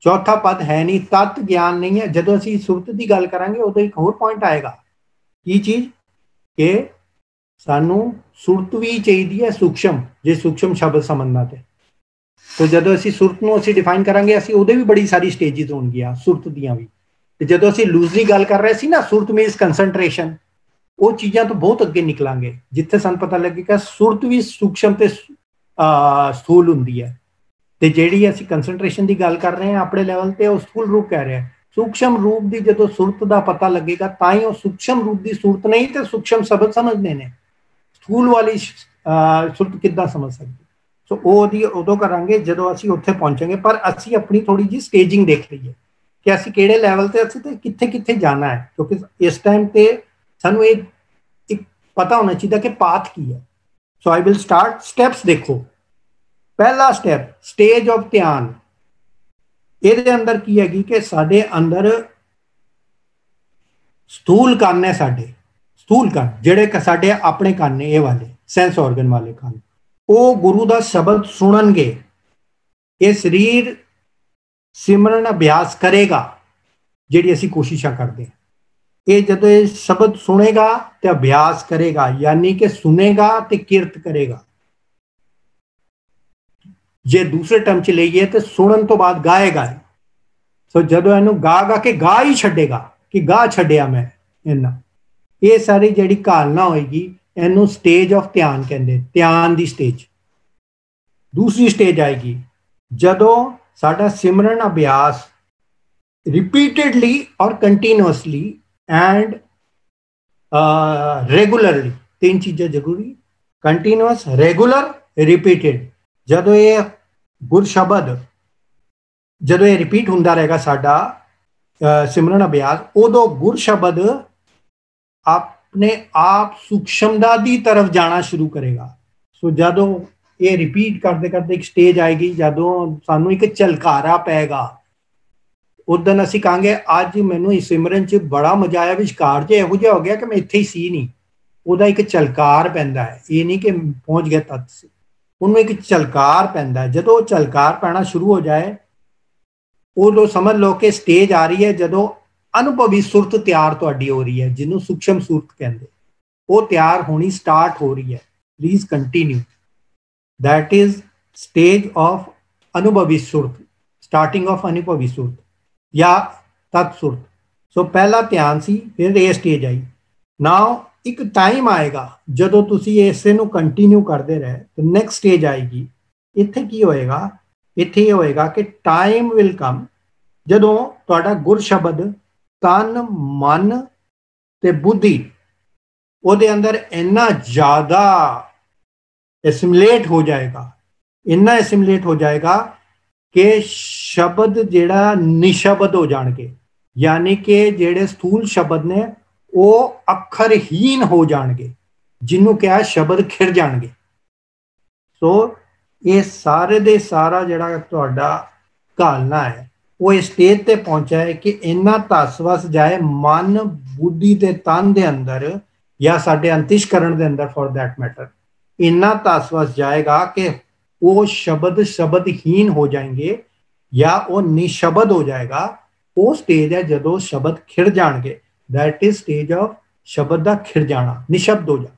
चौथा पद है नहीं, तत्व ज्ञान नहीं है। जदों असी सुरत की गल करांगे उदों एक होर पॉइंट आएगा। की चीज? कि सानू सुरत भी चाहिए है सूक्ष्म, जे सूक्ष्म शब्द समझना तो जदों असी सुरत नूं असी डिफाइन करांगे, असी उहदे भी बड़ी सारी स्टेजिस होणगियां सुरत दियां भी। ते जदों असी लूजली गल कर रहे सी ना, सुरत मीनस कंसनट्रेशन, वो चीज़ां तो बहुत अगे निकलांगे जिथे सानू पता लगेगा सुरत भी सूक्ष्म ते स्थूल हुंदी है। ते जिहड़ी असी कंसनट्रेशन की गल कर रहे हैं अपने लैवल ते, उस स्थूल रूप कह रहे हैं। सूक्ष्म रूप की जदों सुरत का पता लगेगा तां ही सूक्ष्म रूप की सुरत नहीं तो सूक्ष्म शब्द समझने ने, स्थूल वाली सुरत किद्दां समझ सकते। सो ओहदी उदों करांगे जदों असी उत्थे पहुंचेंगे। पर असी अपनी थोड़ी जी स्टेजिंग देख लीए कि असी किहड़े लैवल ते असी ते कित्थे कित्थे जाना है, क्योंकि इस टाइम ते सानू एक पता होना चाहिए कि पाथ की है। सो आई विल स्टार्ट स्टेप्स। देखो पहला स्टेप स्टेज ऑफ ध्यान। ਇਹਦੇ अंदर की हैगी कि साडे अंदर स्थूल कंन है, साडे स्थूल कंन जिहड़े साडे अपने कंन ने, ये वाले सेंस ऑर्गन वाले कंन, ਉਹ ਗੁਰੂ ਦਾ ਸ਼ਬਦ ਸੁਣਨਗੇ, ਇਹ ਸਰੀਰ ਸਿਮਰਨ ਅਭਿਆਸ ਕਰੇਗਾ, ਜਿਹੜੀ ਅਸੀਂ ਕੋਸ਼ਿਸ਼ਾਂ ਕਰਦੇ ਹਾਂ। ਇਹ ਜਦੋਂ ਇਹ ਸ਼ਬਦ ਸੁਣੇਗਾ ਤੇ ਅਭਿਆਸ ਕਰੇਗਾ, ਯਾਨੀ ਕਿ ਸੁਨੇਗਾ ਤੇ ਕਿਰਤ ਕਰੇਗਾ। ਜੇ ਦੂਸਰੇ ਟਰਮ ਚ ਲਈਏ ਤੇ ਸੁਣਨ ਤੋਂ ਬਾਅਦ ਗਾਏਗਾ। ਸੋ ਜਦੋਂ ਇਹਨੂੰ ਗਾ ਕੇ ਗਾ ਹੀ ਛੱਡੇਗਾ ਕਿ ਗਾ ਛੱਡਿਆ ਮੈਂ ਇਹਨਾਂ, ਇਹ ਸਾਰੀ ਜਿਹੜੀ ਕਾਲਨਾ ਹੋਏਗੀ ਇਹਨੂੰ ਸਟੇਜ ਆਫ ਧਿਆਨ ਕਹਿੰਦੇ, ਧਿਆਨ ਦੀ ਸਟੇਜ। ਦੂਸਰੀ ਸਟੇਜ ਆਏਗੀ ਜਦੋਂ ਸਾਡਾ ਸਿਮਰਨ ਅਭਿਆਸ ਰਿਪੀਟਡਲੀ ਔਰ ਕੰਟੀਨਿਊਸਲੀ ਐਂਡ ਰੈਗੂਲਰਲੀ, ਤਿੰਨ ਚੀਜ਼ਾਂ ਜ਼ਰੂਰੀ, ਕੰਟੀਨਿਊਸ, ਰੈਗੂਲਰ, ਰਿਪੀਟਡ। ਜਦੋਂ ਇਹ ਗੁਰ ਸ਼ਬਦ, ਜਦੋਂ ਇਹ ਰਿਪੀਟ ਹੁੰਦਾ ਰਹੇਗਾ ਸਾਡਾ ਸਿਮਰਨ ਅਭਿਆਸ, ਉਦੋਂ ਗੁਰ ਸ਼ਬਦ ਆਪਣੇ ਆਪ ਸੂਖਮਤਾ ਦੀ ਤਰਫ ਜਾਣਾ ਸ਼ੁਰੂ ਕਰੇਗਾ। ਸੋ ਜਦੋਂ ਇਹ ਰਿਪੀਟ ਕਰਦੇ ਕਰਦੇ ਇੱਕ ਸਟੇਜ ਆਏਗੀ ਜਦੋਂ ਸਾਨੂੰ ਇੱਕ ਝਲਕਾਰਾ ਪਏਗਾ, ਉਦੋਂ ਅਸੀਂ ਕਹਾਂਗੇ ਅੱਜ ਮੈਨੂੰ ਇਸ ਸਿਮਰਨ 'ਚ ਬੜਾ ਮਜ਼ਾ ਆਇਆ, ਵਿਚਕਾਰ 'ਚ ਇਹੋ ਜਿਹਾ ਹੋ ਗਿਆ ਕਿ ਮੈਂ ਇੱਥੇ ਹੀ ਸੀ ਨਹੀਂ। ਉਹਦਾ ਇੱਕ ਝਲਕਾਰ ਪੈਂਦਾ ਹੈ, ਇਹ ਨਹੀਂ ਕਿ ਪਹੁੰਚ ਗਿਆ ਤੱਕ ਸੀ, ਉਹਨੂੰ ਇੱਕ ਝਲਕਾਰ ਪੈਂਦਾ ਹੈ। ਜਦੋਂ ਉਹ ਝਲਕਾਰ ਪੈਣਾ ਸ਼ੁਰੂ ਹੋ ਜਾਏ ਉਦੋਂ ਸਮਝ ਲਓ ਕਿ ਸਟੇਜ ਆ ਰਹੀ ਹੈ ਜਦੋਂ ਅਨੁਭਵੀ ਸੁਰਤ ਤਿਆਰ ਤੁਹਾਡੀ ਹੋ ਰਹੀ ਹੈ, ਜਿਹਨੂੰ ਸੂਖਮ ਸੁਰਤ ਕਹਿੰਦੇ, ਉਹ ਤਿਆਰ ਹੋਣੀ ਸਟਾਰਟ ਹੋ ਰਹੀ ਹੈ। Please continue, that is stage of ਅਨੁਭਵੀ ਸੁਰਤ, ਸਟਾਰਟਿੰਗ ਆਫ ਅਨੁਭਵੀ ਸੁਰਤ ਜਾਂ ਤਤ ਸੁਰਤ। ਸੋ ਪਹਿਲਾ ਧਿਆਨ ਸੀ, ਫਿਰ ਇਹ ਸਟੇਜ ਆਈ। ਨਾਓ ਇੱਕ ਟਾਈਮ ਆਏਗਾ ਜਦੋਂ ਤੁਸੀਂ ਇਸੇ ਨੂੰ ਕੰਟੀਨਿਊ ਕਰਦੇ ਰਹੇ ਤਾਂ ਨੈਕਸਟ ਸਟੇਜ ਆਏਗੀ। ਇੱਥੇ ਕੀ ਹੋਏਗਾ? ਇੱਥੇ ਇਹ ਹੋਏਗਾ ਕਿ ਟਾਈਮ ਵਿਲ ਕਮ ਜਦੋਂ ਤੁਹਾਡਾ ਗੁਰ ਸ਼ਬਦ ਤਨ, ਮਨ ਤੇ ਬੁੱਧੀ ਉਹਦੇ ਅੰਦਰ ਇੰਨਾ ਜ਼ਿਆਦਾ ਐਸਿਮਿਲੇਟ ਹੋ ਜਾਏਗਾ, ਇੰਨਾ ਐਸਿਮਿਲੇਟ ਹੋ ਜਾਏਗਾ ਕਿ ਸ਼ਬਦ ਜਿਹੜਾ ਨਿਸ਼ਬਦ ਹੋ ਜਾਣਗੇ, ਯਾਨੀ ਕਿ ਜਿਹੜੇ ਸਥੂਲ ਸ਼ਬਦ ਨੇ ਉਹ ਅੱਖਰਹੀਨ ਹੋ ਜਾਣਗੇ, ਜਿਹਨੂੰ ਕਿਹਾ ਸ਼ਬਦ ਖਿੜ ਜਾਣਗੇ। ਸੋ ਇਹ ਸਾਰੇ ਦੇ ਸਾਰਾ ਜਿਹੜਾ ਤੁਹਾਡਾ ਘਾਲਣਾ ਹੈ ਉਹ ਇਸ ਸਟੇਜ ਤੇ ਪਹੁੰਚਾ ਹੈ ਕਿ ਇੰਨਾ ਧਸ ਵਸ ਜਾਏ ਮਨ, ਬੁੱਧੀ ਤੇ ਤਨ ਦੇ ਅੰਦਰ ਜਾਂ ਸਾਡੇ ਅੰਤਿਸ਼ਕਰਨ ਦੇ ਅੰਦਰ ਫॉर दैट मैटर, ਇੰਨਾ ਧਸ ਵਸ ਜਾਏਗਾ ਕਿ ਉਹ ਸ਼ਬਦ ਸ਼ਬਦਹੀਨ ਹੋ ਜਾਣਗੇ ਜਾਂ ਉਹ ਨਿਸ਼ਬਦ ਹੋ ਜਾਏਗਾ। ਉਹ ਸਟੇਜ ਹੈ ਜਦੋਂ ਸ਼ਬਦ ਖਿੜ ਜਾਣਗੇ, दैट इज ਸਟੇਜ ਆਫ ਸ਼ਬਦ ਦਾ ਖਿੜ ਜਾਣਾ, ਨਿਸ਼ਬਦ ਹੋ ਜਾਣਾ।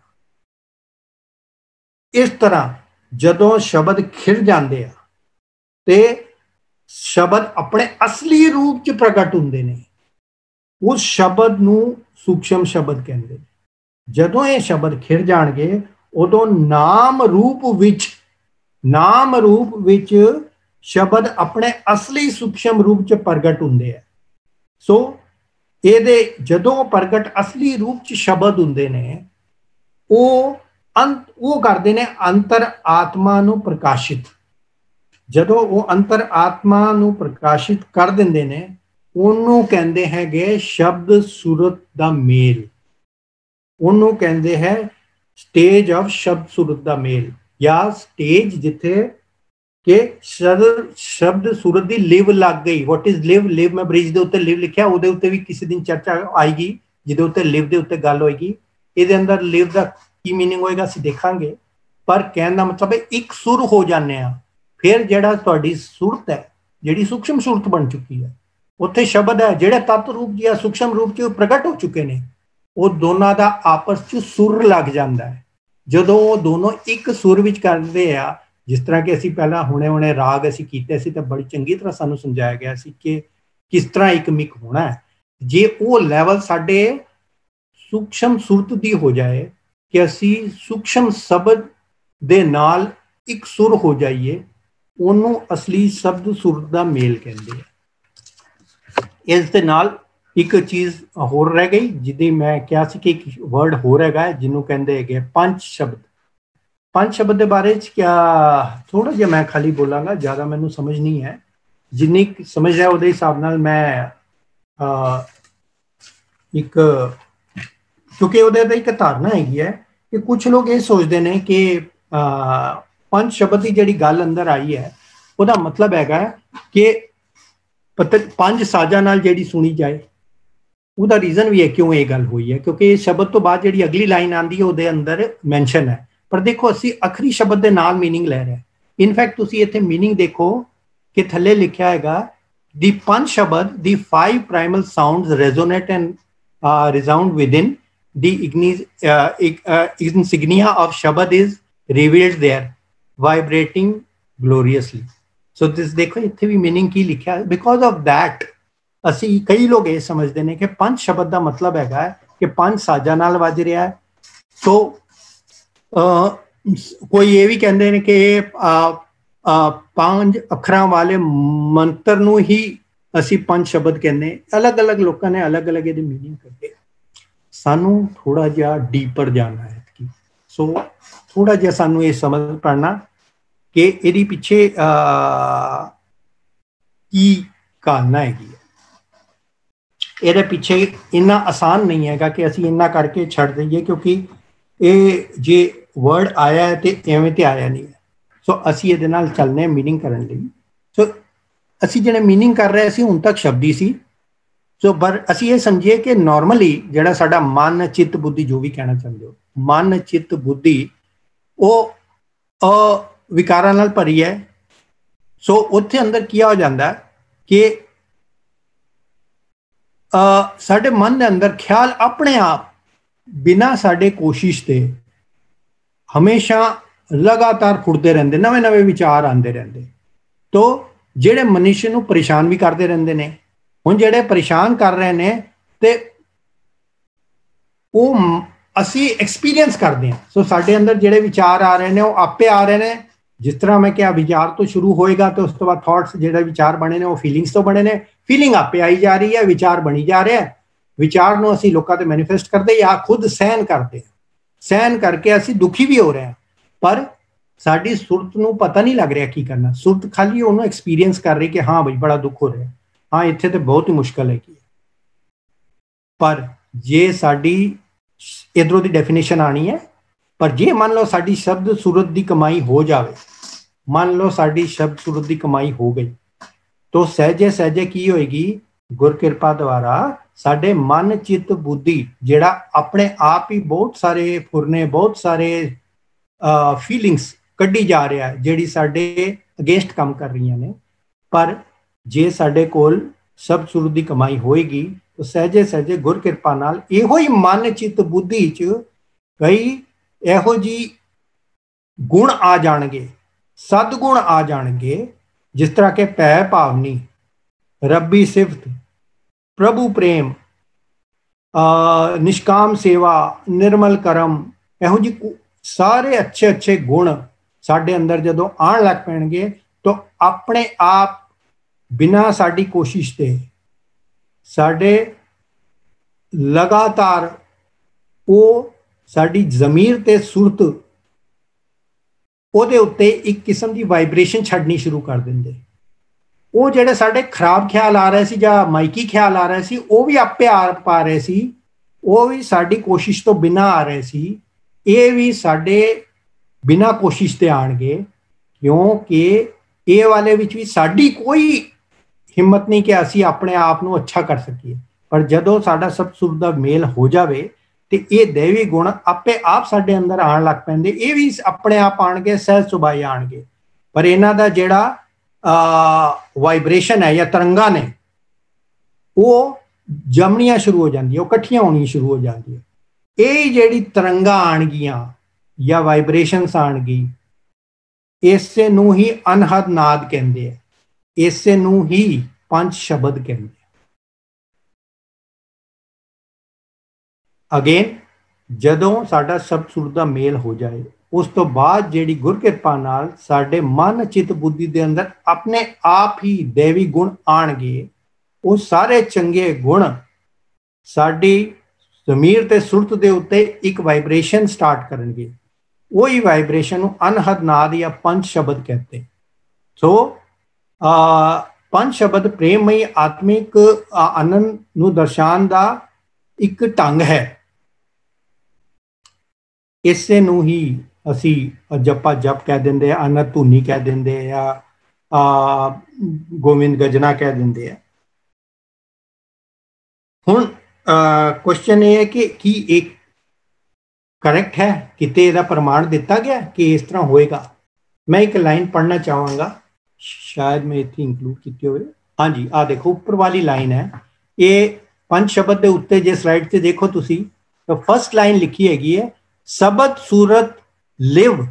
ਇਸ ਤਰ੍ਹਾਂ ਜਦੋਂ ਸ਼ਬਦ ਖਿੜ ਜਾਂਦੇ ਆ ਤੇ ਸ਼ਬਦ ਆਪਣੇ ਅਸਲੀ ਰੂਪ ਚ ਪ੍ਰਗਟ ਹੁੰਦੇ ਨੇ, ਉਸ ਸ਼ਬਦ ਨੂੰ ਸੂਖਮ ਸ਼ਬਦ ਕਹਿੰਦੇ ਨੇ। ਜਦੋਂ ਇਹ ਸ਼ਬਦ ਖਿੜ ਜਾਣਗੇ ਉਦੋਂ ਨਾਮ ਰੂਪ ਵਿੱਚ ਸ਼ਬਦ ਆਪਣੇ ਅਸਲੀ ਸੂਖਮ ਰੂਪ ਚ ਪ੍ਰਗਟ ਹੁੰਦੇ ਆ। ਸੋ ਇਹਦੇ ਜਦੋਂ ਪ੍ਰਗਟ ਅਸਲੀ ਰੂਪ ਚ ਸ਼ਬਦ ਹੁੰਦੇ ਨੇ, ਉਹ ਕਰਦੇ ਨੇ ਅੰਤਰ ਆਤਮਾ ਨੂੰ ਪ੍ਰਕਾਸ਼ਿਤ। ਜਦੋਂ ਉਹ ਅੰਤਰ ਆਤਮਾ ਨੂੰ ਪ੍ਰਕਾਸ਼ਿਤ ਕਰ ਦਿੰਦੇ ਨੇ, ਉਹਨੂੰ ਕਹਿੰਦੇ ਹੈਗੇ ਸ਼ਬਦ ਸੂਰਤ ਦਾ ਮੇਲ, ਉਹਨੂੰ ਕਹਿੰਦੇ ਹੈ ਸਟੇਜ ਆਫ ਸ਼ਬਦ ਸੂਰਤ ਦਾ ਮੇਲ, ਜਾਂ ਸਟੇਜ ਜਿੱਥੇ ਕਿ ਸ਼ਬਦ ਸੂਰਤ ਦੀ ਲਿਵ ਲੱਗ ਗਈ। ਵਾਟ ਇਜ਼ ਲਿਵ? ਲਿਵ ਮੈਂ ਬ੍ਰਿਜ ਦੇ ਉੱਤੇ ਲਿਵ ਲਿਖਿਆ, ਉਹਦੇ ਉੱਤੇ ਵੀ ਕਿਸੇ ਦਿਨ ਚਰਚਾ ਆਏਗੀ ਜਿਹਦੇ ਉੱਤੇ ਲਿਵ ਦੇ ਉੱਤੇ ਗੱਲ ਹੋਏਗੀ। ਇਹਦੇ ਅੰਦਰ ਲਿਵ ਦਾ ਕੀ ਮੀਨਿੰਗ ਹੋਏਗਾ ਅਸੀਂ ਦੇਖਾਂਗੇ, ਪਰ ਕਹਿਣ ਦਾ ਮਤਲਬ ਹੈ ਇੱਕ ਸੁਰ ਹੋ ਜਾਂਦੇ ਆ। ਫਿਰ ਜਿਹੜਾ ਤੁਹਾਡੀ ਸੁਰਤ ਹੈ, ਜਿਹੜੀ ਸੂਖਮ ਸੁਰਤ ਬਣ ਚੁੱਕੀ ਹੈ, ਉੱਥੇ ਸ਼ਬਦ ਹੈ ਜਿਹੜੇ ਤਤ ਰੂਪ ਜਾਂ ਸੂਖਮ ਰੂਪ ਚ ਪ੍ਰਗਟ ਹੋ ਚੁੱਕੇ ਨੇ, ਉਹ ਦੋਨਾਂ ਦਾ ਆਪਸ ਚ ਸੁਰ ਲੱਗ ਜਾਂਦਾ ਹੈ। ਜਦੋਂ ਉਹ ਦੋਨੋਂ ਇੱਕ ਸੁਰ ਵਿੱਚ ਕਰਦੇ ਆ, ਜਿਸ ਤਰ੍ਹਾਂ ਕਿ ਅਸੀਂ ਪਹਿਲਾਂ ਹੁਣੇ ਰਾਗ ਅਸੀਂ ਕੀਤੇ ਸੀ ਤਾਂ ਬੜੀ ਚੰਗੀ ਤਰ੍ਹਾਂ ਸਾਨੂੰ ਸਮਝਾਇਆ ਗਿਆ ਸੀ ਕਿ ਕਿਸ ਤਰ੍ਹਾਂ ਇੱਕ ਮਿਕ ਹੋਣਾ ਹੈ। ਜੇ ਉਹ ਲੈਵਲ ਸਾਡੇ ਸੂਖਮ ਸੁਰਤ ਦੀ ਹੋ ਜਾਏ ਕਿ ਅਸੀਂ ਸੂਖਮ ਸ਼ਬਦ ਦੇ ਨਾਲ ਇੱਕ ਸੁਰ ਹੋ ਜਾਈਏ, ਉਹਨੂੰ ਅਸਲੀ ਸ਼ਬਦ ਸੁਰਤ ਦਾ ਮੇਲ ਕਹਿੰਦੇ ਆ। ਇਸ ਦੇ ਨਾਲ ਇੱਕ ਚੀਜ਼ ਹੋਰ ਰਹਿ ਗਈ ਜਿਹਦੀ ਮੈਂ ਕਿਹਾ ਸੀ ਕਿ ਇੱਕ ਵਰਡ ਹੋਰ ਹੈਗਾ ਜਿਹਨੂੰ ਕਹਿੰਦੇ ਹੈਗੇ ਪੰਜ ਸ਼ਬਦ। ਪੰਜ ਸ਼ਬਦ ਦੇ ਬਾਰੇ ਚ ਕਿਆ ਥੋੜਾ ਜਿਹਾ ਮੈਂ ਖਾਲੀ ਬੋਲਾਂਗਾ, ਜ਼ਿਆਦਾ ਮੈਨੂੰ ਸਮਝ ਨਹੀਂ ਹੈ। ਜਿੰਨੀ ਸਮਝ ਹੈ ਉਹਦੇ ਹਿਸਾਬ ਨਾਲ ਮੈਂ ਇੱਕ, ਕਿਉਂਕਿ ਉਹਦੇ ਤੇ ਇੱਕ ਧਾਰਨਾ ਹੈਗੀ ਹੈ ਕਿ ਕੁਝ ਲੋਕ ਇਹ ਸੋਚਦੇ ਨੇ ਕਿ ਪੰਜ ਸ਼ਬਦ ਦੀ ਜਿਹੜੀ ਗੱਲ ਅੰਦਰ ਆਈ ਹੈ ਉਹਦਾ ਮਤਲਬ ਹੈਗਾ ਕਿ ਪੰਜ ਸਾਜ਼ਾਂ ਨਾਲ ਜਿਹੜੀ ਸੁਣੀ ਜਾਏ। ਉਹਦਾ ਰੀਜ਼ਨ ਵੀ ਹੈ ਕਿਉਂ ਇਹ ਗੱਲ ਹੋਈ ਹੈ, ਕਿਉਂਕਿ ਇਸ ਸ਼ਬਦ ਤੋਂ ਬਾਅਦ ਜਿਹੜੀ ਅਗਲੀ ਲਾਈਨ ਆਉਂਦੀ ਹੈ ਉਹਦੇ ਅੰਦਰ ਮੈਂਸ਼ਨ ਹੈ पर देखो ਅਸੀਂ ਆਖਰੀ ਸ਼ਬਦ ਦੇ ਨਾਲ मीनिंग ਲੈ ਰਹੇ ਹਾਂ। ਇਨਫੈਕਟ ਤੁਸੀਂ ਇੱਥੇ मीनिंग ਦੇਖੋ ਕਿ ਥੱਲੇ ਲਿਖਿਆ ਹੈਗਾ the ਪੰਜ ਸ਼ਬਦ the five primal sounds resonate and resound within the insignia of shabad is revealed there vibrating gloriously। so this ਦੇਖੋ ਇੱਥੇ ਵੀ मीनिंग ਕੀ ਲਿਖਿਆ ਹੈ। because of that ਅਸੀਂ ਕਈ ਲੋਕ ਇਹ ਸਮਝਦੇ ਨੇ ਕਿ ਪੰਜ ਸ਼ਬਦ ਦਾ ਮਤਲਬ ਹੈਗਾ ਕਿ ਪੰਜ ਸਾਜ਼ਾਂ ਨਾਲ ਵੱਜ ਰਿਹਾ ਹੈ। ਸੋ ਕੋਈ ਇਹ ਵੀ ਕਹਿੰਦੇ ਨੇ ਕਿ ਪੰਜ ਅੱਖਰਾਂ ਵਾਲੇ ਮੰਤਰ ਨੂੰ ਹੀ ਅਸੀਂ ਪੰਜ ਸ਼ਬਦ ਕਹਿੰਦੇ। ਅਲੱਗ-ਅਲੱਗ ਲੋਕਾਂ ਨੇ ਅਲੱਗ-ਅਲੱਗ ਇਹਦੀ मीनिंग ਕੱਢੇ। ਸਾਨੂੰ ਥੋੜਾ ਜਿਹਾ ਡੀਪਰ ਜਾਣਾ ਹੈ ਕਿ ਸੋ ਥੋੜਾ ਜਿਹਾ ਸਾਨੂੰ ਇਹ ਸਮਝ ਪੜਨਾ ਕਿ ਇਹਦੇ ਪਿੱਛੇ ਕੀ ਕਾਰਨ ਹੈਗੀ ਹੈ। ਇਹਦੇ ਪਿੱਛੇ ਇੰਨਾ ਆਸਾਨ ਨਹੀਂ ਹੈਗਾ ਕਿ ਅਸੀਂ ਇੰਨਾ ਕਰਕੇ ਛੱਡ ਦਈਏ, ਕਿਉਂਕਿ ਇਹ ਜੇ ਵਰਡ ਆਇਆ ਹੈ ਤੇ ਐਵੇਂ ਤੇ ਆਇਆ ਨਹੀਂ ਹੈ। ਸੋ ਅਸੀਂ ਇਹਦੇ ਨਾਲ ਚੱਲਨੇ मीनिंग ਕਰਨ ਲਈ। ਸੋ ਅਸੀਂ ਜਿਹੜੇ मीनिंग ਕਰ ਰਹੇ ਸੀ ਹੁਣ ਤੱਕ ਸ਼ਬਦੀ ਸੀ। ਸੋ ਪਰ ਅਸੀਂ ਇਹ ਸਮਝੀਏ ਕਿ ਨਾਰਮਲੀ ਜਿਹੜਾ ਸਾਡਾ ਮਨ ਚਿੱਤ ਬੁੱਧੀ ਜੋ ਵੀ ਕਹਿਣਾ ਚਾਹੁੰਦੇ ਹੋ, ਮਨ ਚਿੱਤ ਬੁੱਧੀ ਉਹ ਵਿਕਾਰਾਂ ਨਾਲ ਭਰੀ ਹੈ। ਸੋ ਉੱਥੇ ਅੰਦਰ ਕੀ ਹੋ ਜਾਂਦਾ ਕਿ ਸਾਡੇ ਮਨ ਦੇ ਅੰਦਰ ਖਿਆਲ ਆਪਣੇ ਆਪ ਬਿਨਾਂ ਸਾਡੇ ਕੋਸ਼ਿਸ਼ ਤੇ ਹਮੇਸ਼ਾ ਲਗਾਤਾਰ ਫੁੱਟਦੇ ਰਹਿੰਦੇ, ਨਵੇਂ-ਨਵੇਂ ਵਿਚਾਰ ਆਉਂਦੇ ਰਹਿੰਦੇ। ਤੋ ਜਿਹੜੇ ਮਨੁੱਖ ਨੂੰ ਪਰੇਸ਼ਾਨ ਵੀ ਕਰਦੇ ਰਹਿੰਦੇ ਨੇ। ਹੁਣ ਜਿਹੜੇ ਪਰੇਸ਼ਾਨ ਕਰ ਰਹੇ ਨੇ ਤੇ ਉਹ ਅਸੀਂ ਐਕਸਪੀਰੀਅੰਸ ਕਰਦੇ ਹਾਂ। ਸੋ ਸਾਡੇ ਅੰਦਰ ਜਿਹੜੇ ਵਿਚਾਰ ਆ ਰਹੇ ਨੇ ਉਹ ਆਪੇ ਆ ਰਹੇ ਨੇ। ਜਿਸ ਤਰ੍ਹਾਂ ਮੈਂ ਕਿਹਾ ਵਿਚਾਰ ਤੋਂ ਸ਼ੁਰੂ ਹੋਏਗਾ ਤੇ ਉਸ ਤੋਂ ਬਾਅਦ ਥਾਟਸ ਜਿਹੜੇ ਵਿਚਾਰ ਬਣੇ ਨੇ ਉਹ ਫੀਲਿੰਗਸ ਤੋਂ ਬਣੇ ਨੇ। ਫੀਲਿੰਗ ਆਪੇ ਆਈ ਜਾ ਰਹੀ ਹੈ, ਵਿਚਾਰ ਬਣੀ ਜਾ ਰਿਹਾ ਹੈ। ਵਿਚਾਰ ਨੂੰ ਅਸੀਂ ਲੋਕਾਂ ਤੇ ਮੈਨੀਫੈਸਟ ਕਰਦੇ ਜਾਂ ਖੁਦ ਸਹਿਨ ਕਰਦੇ ਹਾਂ। ਸਹਿਨ ਕਰਕੇ ਅਸੀਂ ਦੁਖੀ ਵੀ ਹੋ ਰਹੇ ਹਾਂ, ਪਰ ਸਾਡੀ ਸੁਰਤ ਨੂੰ ਪਤਾ ਨਹੀਂ ਲੱਗ ਰਿਹਾ ਕੀ ਕਰਨਾ। ਸੁਰਤ ਖਾਲੀ ਉਹਨੂੰ ਐਕਸਪੀਰੀਅੰਸ ਕਰ ਰਹੀ ਕਿ ਹਾਂ ਬਈ ਬੜਾ ਦੁੱਖ ਹੋ ਰਿਹਾ, ਹਾਂ ਇੱਥੇ ਤੇ ਬਹੁਤ ਹੀ ਮੁਸ਼ਕਲ ਹੈਗੀ। ਪਰ ਜੇ ਸਾਡੀ ਇਧਰੋਂ ਦੀ ਡੈਫੀਨੇਸ਼ਨ ਆਣੀ ਹੈ, ਪਰ ਜੇ ਮੰਨ ਲਓ ਸਾਡੀ ਸ਼ਬਦ ਸੂਰਤ ਦੀ ਕਮਾਈ ਹੋ ਜਾਵੇ, ਮੰਨ ਲਓ ਸਾਡੀ ਸ਼ਬਦ ਸੂਰਤ ਦੀ ਕਮਾਈ ਹੋ ਗਈ, ਤਾਂ ਸਹਿਜੇ ਸਹਿਜੇ ਕੀ ਹੋਏਗੀ? ਗੁਰ ਕਿਰਪਾ ਦੁਆਰਾ ਸਾਡੇ ਮਨ ਚਿੱਤ ਬੁੱਧੀ ਜਿਹੜਾ ਆਪਣੇ ਆਪ ਹੀ ਬਹੁਤ ਸਾਰੇ ਫੁਰਨੇ, ਬਹੁਤ ਸਾਰੇ ਫੀਲਿੰਗਸ ਕੱਢੀ ਜਾ ਰਿਹਾ ਹੈ ਜਿਹੜੀ ਸਾਡੇ ਅਗੇਂਸਟ ਕੰਮ ਕਰ ਰਹੀਆਂ ਨੇ। ਪਰ ਜੇ ਸਾਡੇ ਕੋਲ ਸਭ ਸੂਰਤ ਦੀ ਕਮਾਈ ਹੋਏਗੀ ਤਾਂ ਸਹਿਜੇ ਸਹਿਜੇ ਗੁਰ ਕਿਰਪਾ ਨਾਲ ਇਹੋ ਹੀ ਮਨ ਚਿੱਤ ਬੁੱਧੀ 'ਚ ਕਈ ਇਹੋ ਜਿਹੀ ਗੁਣ ਆ ਜਾਣਗੇ, ਸਦਗੁਣ ਆ ਜਾਣਗੇ, ਜਿਸ ਤਰ੍ਹਾਂ ਕਿ ਭੈ ਭਾਵਨੀ, ਰੱਬੀ ਸਿਫਤ, ਪ੍ਰਭੂ ਪ੍ਰੇਮ, ਨਿਸ਼ਕਾਮ ਸੇਵਾ, ਨਿਰਮਲ ਕਰਮ, ਇਹੋ ਜਿਹੇ ਸਾਰੇ ਅੱਛੇ ਅੱਛੇ ਗੁਣ ਸਾਡੇ ਅੰਦਰ ਜਦੋਂ ਆਉਣ ਲੱਗ ਪੈਣਗੇ ਤਾਂ ਆਪਣੇ ਆਪ ਬਿਨਾਂ ਸਾਡੀ ਕੋਸ਼ਿਸ਼ ਤੇ ਸਾਡੇ ਲਗਾਤਾਰ ਉਹ ਸਾਡੀ ਜ਼ਮੀਰ ਤੇ ਸੁਰਤ ਉਹਦੇ ਉੱਤੇ ਇੱਕ ਕਿਸਮ ਦੀ ਵਾਈਬ੍ਰੇਸ਼ਨ ਛੱਡਣੀ ਸ਼ੁਰੂ ਕਰ ਦਿੰਦੇ। ਉਹ ਜਿਹੜੇ ਸਾਡੇ ਖਰਾਬ ਖਿਆਲ ਆ ਰਹੇ ਸੀ ਜਾਂ ਮਾਇਕੀ ਖਿਆਲ ਆ ਰਹੇ ਸੀ ਉਹ ਵੀ ਆਪੇ ਆ ਪਾ ਰਹੇ ਸੀ, ਉਹ ਵੀ ਸਾਡੀ ਕੋਸ਼ਿਸ਼ ਤੋਂ ਬਿਨਾਂ ਆ ਰਹੇ ਸੀ। ਇਹ ਵੀ ਸਾਡੇ ਬਿਨਾਂ ਕੋਸ਼ਿਸ਼ ਤੇ ਆਣਗੇ, ਕਿਉਂਕਿ ਇਹ ਵਾਲੇ ਵਿੱਚ ਵੀ ਸਾਡੀ ਕੋਈ ਹਿੰਮਤ ਨਹੀਂ ਕਿ ਅਸੀਂ ਆਪਣੇ ਆਪ ਨੂੰ ਅੱਛਾ ਕਰ ਸਕੀਏ। ਪਰ ਜਦੋਂ ਸਾਡਾ ਸਭ ਸੁਰ ਦਾ ਮੇਲ ਹੋ ਜਾਵੇ ਤੇ ਇਹ ਦੇਵੀ ਗੁਣ ਆਪੇ ਆਪ ਸਾਡੇ ਅੰਦਰ ਆਉਣ ਲੱਗ ਪੈਂਦੇ। ਇਹ ਵੀ ਆਪਣੇ ਆਪ ਆਣਗੇ, ਸਹਿਜ ਸੁਭਾਈ ਆਣਗੇ। ਪਰ ਇਹਨਾਂ ਦਾ ਜਿਹੜਾ ਵਾਈਬ੍ਰੇਸ਼ਨ ਹੈ ਜਾਂ ਤਰੰਗਾਂ ਨੇ ਉਹ ਜਮਣੀਆਂ ਸ਼ੁਰੂ ਹੋ ਜਾਂਦੀਆਂ, ਉਹ ਇਕੱਠੀਆਂ ਹੋਣੀਆਂ ਸ਼ੁਰੂ ਹੋ ਜਾਂਦੀਆਂ। ਇਹ ਜਿਹੜੀ ਤਰੰਗਾਂ ਆਣਗੀਆਂ ਜਾਂ ਵਾਈਬ੍ਰੇਸ਼ਨਸ ਆਣਗੀ, ਇਸੇ ਨੂੰ ਹੀ ਅਨਹਦ ਨਾਦ ਕਹਿੰਦੇ ਆ, ਇਸੇ ਨੂੰ ਹੀ ਪੰਜ ਸ਼ਬਦ ਕਹਿੰਦੇ ਆ। ਅਗੇਨ ਜਦੋਂ ਸਾਡਾ ਸਭ ਸੁਰ ਦਾ ਮੇਲ ਹੋ ਜਾਏ ਉਸ ਤੋਂ ਬਾਅਦ ਜਿਹੜੀ ਗੁਰ ਕਿਰਪਾ ਨਾਲ ਸਾਡੇ ਮਨ ਚਿੱਤ ਬੁੱਧੀ ਦੇ ਅੰਦਰ ਆਪਣੇ ਆਪ ਹੀ ਦੇਵੀ ਗੁਣ ਆਣਗੇ, ਉਹ ਸਾਰੇ ਚੰਗੇ ਗੁਣ ਸਾਡੀ ਜ਼ਮੀਰ ਤੇ ਸੁਰਤ ਦੇ ਉੱਤੇ ਇੱਕ ਵਾਈਬ੍ਰੇਸ਼ਨ ਸਟਾਰਟ ਕਰਨਗੇ। ਉਹੀ ਵਾਈਬ੍ਰੇਸ਼ਨ ਨੂੰ ਅਨਹਦ ਨਾਦ ਜਾਂ ਪੰਜ ਸ਼ਬਦ ਕਹਿੰਦੇ। ਸੋ ਪੰਜ ਸ਼ਬਦ ਪ੍ਰੇਮਮਈ ਆਤਮਿਕ ਆਨੰਦ ਨੂੰ ਦਰਸਾਉਣ ਦਾ ਇੱਕ ਢੰਗ ਹੈ। ਇਸੇ ਨੂੰ ਹੀ ਅਸੀਂ ਜਪਾ ਜਪ ਕਹਿ ਦਿੰਦੇ ਆ, ਅਨੰਦ ਧੁਨੀ ਕਹਿ ਦਿੰਦੇ ਆ, ਗੋਵਿੰਦ ਗਜਨਾ ਕਹਿ ਦਿੰਦੇ ਆ। ਹੁਣ ਕੁਐਸਚਨ ਇਹ ਹੈ ਕਿ ਕੀ ਇੱਕ ਕਰੈਕਟ ਹੈ, ਕਿਤੇ ਇਹਦਾ ਪ੍ਰਮਾਣ ਦਿੱਤਾ ਗਿਆ ਕਿ ਇਸ ਤਰ੍ਹਾਂ ਹੋਏਗਾ। ਮੈਂ ਇੱਕ ਲਾਈਨ ਪੜ੍ਹਨਾ ਚਾਹਾਂਗਾ, ਸ਼ਾਇਦ ਮੈਂ ਇੱਥੇ ਇੰਕਲੂਡ ਕੀਤੀ ਹੋਵੇ। ਹਾਂਜੀ, ਆ ਦੇਖੋ ਉੱਪਰ ਵਾਲੀ ਲਾਈਨ ਹੈ, ਇਹ ਪੰਜ ਸ਼ਬਦ ਦੇ ਉੱਤੇ ਜੇ ਸਲਾਈਡ ਤੇ ਦੇਖੋ ਤੁਸੀਂ, ਤਾਂ ਫਸਟ ਲਾਈਨ ਲਿਖੀ ਹੈਗੀ ਹੈ, ਸਬਦ ਸੂਰਤ ਲਿਵ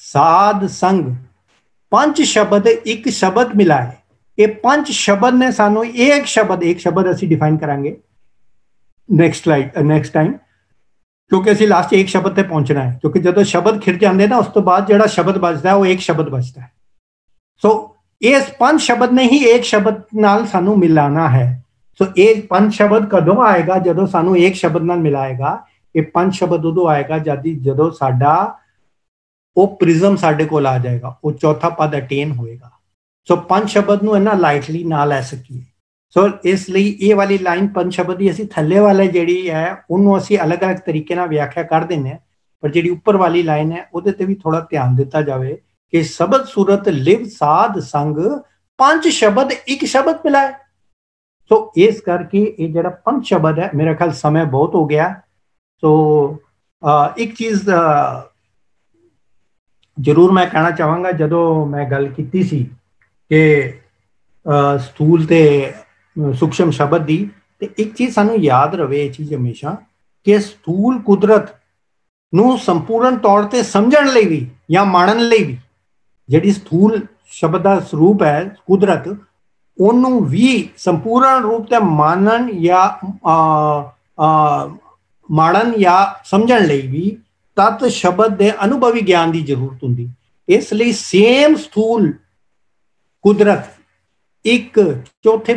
ਸਾਧ ਸੰਗ। ਪੰਜ ਸ਼ਬਦ ਇੱਕ ਸ਼ਬਦ ਮਿਲਾ ਹੈ। ਇਹ ਪੰਜ ਸ਼ਬਦ ਨੇ ਸਾਨੂੰ ਇੱਕ ਸ਼ਬਦ ਅਸੀਂ ਡਿਫਾਈਨ ਕਰਾਂਗੇ ਨੈਕਸਟ ਟਾਈਮ, ਕਿਉਂਕਿ ਅਸੀਂ ਲਾਸਟ ਇੱਕ ਸ਼ਬਦ ਤੇ ਪਹੁੰਚਣਾ ਹੈ, ਕਿਉਂਕਿ ਜਦੋਂ ਸ਼ਬਦ ਖਿਰ ਜਾਂਦੇ ਨਾ ਉਸ ਤੋਂ ਬਾਅਦ ਜਿਹੜਾ ਸ਼ਬਦ ਬਚਦਾ ਉਹ ਇੱਕ ਸ਼ਬਦ ਬਚਦਾ ਹੈ। ਸੋ ਇਸ ਪੰਜ ਸ਼ਬਦ ਨੇ ਹੀ ਇੱਕ ਸ਼ਬਦ ਨਾਲ ਸਾਨੂੰ ਮਿਲਾਣਾ ਹੈ। ਸੋ ਇਹ ਪੰਜ ਸ਼ਬਦ ਕਦੋਂ ਆਏਗਾ? ਜਦੋਂ ਸਾਨੂੰ ਇੱਕ ਸ਼ਬਦ ਨਾਲ ਮਿਲਾਏਗਾ। ਇਹ ਪੰਜ ਸ਼ਬਦ ਉਦੋਂ ਆਏਗਾ ਜਦੋਂ ਸਾਡਾ ਉਹ ਪ੍ਰਿਜ਼ਮ ਸਾਡੇ ਕੋਲ ਆ ਜਾਏਗਾ, ਉਹ ਚੌਥਾ ਪਦ ਅਟੇਨ ਹੋਏਗਾ। ਸੋ ਪੰਜ ਸ਼ਬਦ ਨੂੰ ਇਹਨਾਂ ਲਾਈਟਲੀ ਨਾ ਲੈ ਸਕੀਏ। ਸੋ ਇਸ ਲਈ ਇਹ ਵਾਲੀ ਲਾਈਨ ਪੰਜ ਸ਼ਬਦ ਦੀ ਅਸੀਂ ਥੱਲੇ ਵਾਲੇ ਜਿਹੜੀ ਹੈ ਉਹਨੂੰ ਅਸੀਂ ਅਲੱਗ-ਅਲੱਗ ਤਰੀਕੇ ਨਾਲ ਵਿਆਖਿਆ ਕਰ ਦਿੰਦੇ ਹਾਂ, ਪਰ ਜਿਹੜੀ ਉੱਪਰ ਵਾਲੀ ਲਾਈਨ ਹੈ ਉਹਦੇ ਤੇ ਵੀ ਥੋੜਾ ਧਿਆਨ ਦਿੱਤਾ ਜਾਵੇ ਕਿ ਸ਼ਬਦ ਸੂਰਤ ਲਿਵ ਸਾਧ ਸੰਗ, ਪੰਜ ਸ਼ਬਦ ਇੱਕ ਸ਼ਬਦ ਮਿਲਾਏ। ਸੋ ਇਸ ਕਰਕੇ ਇਹ ਜਿਹੜਾ ਪੰਜ ਸ਼ਬਦ ਹੈ, ਮੇਰਾ ਖਿਆਲ ਸਮੇਂ ਬਹੁਤ ਹੋ ਗਿਆ। ਸੋ ਇੱਕ ਚੀਜ਼ ਜ਼ਰੂਰ ਮੈਂ ਕਹਿਣਾ ਚਾਹਾਂਗਾ, ਜਦੋਂ ਮੈਂ ਗੱਲ ਕੀਤੀ ਸੀ ਕਿ ਸਥੂਲ ਤੇ ਸੂਖਸ਼ਮ ਸ਼ਬਦ ਦੀ, ਤੇ ਇੱਕ ਚੀਜ਼ ਸਾਨੂੰ ਯਾਦ ਰਵੇ ਇਹ ਚੀਜ਼ ਹਮੇਸ਼ਾ, ਕਿ ਸਥੂਲ ਕੁਦਰਤ ਨੂੰ ਸੰਪੂਰਨ ਤੌਰ ਤੇ ਸਮਝਣ ਲਈ ਵੀ ਜਾਂ ਮਾਣਨ ਲਈ ਵੀ, ਜਿਹੜੀ ਸਥੂਲ ਸ਼ਬਦ ਦਾ ਸਰੂਪ ਹੈ ਕੁਦਰਤ, ਉਹਨੂੰ ਵੀ ਸੰਪੂਰਨ ਰੂਪ ਤੇ ਮਾਣਨ ਜਾਂ ਸਮਝਣ ਲਈ ਵੀ ਤਤ ਸ਼ਬਦ ਦੇ ਅਨੁਭਵੀ ਗਿਆਨ ਦੀ ਜ਼ਰੂਰਤ ਹੁੰਦੀ। ਇਸ ਲਈ ਸੇਮ ਸਥੂਲ ਕੁਦਰਤ ਇੱਕ ਚੌਥੇ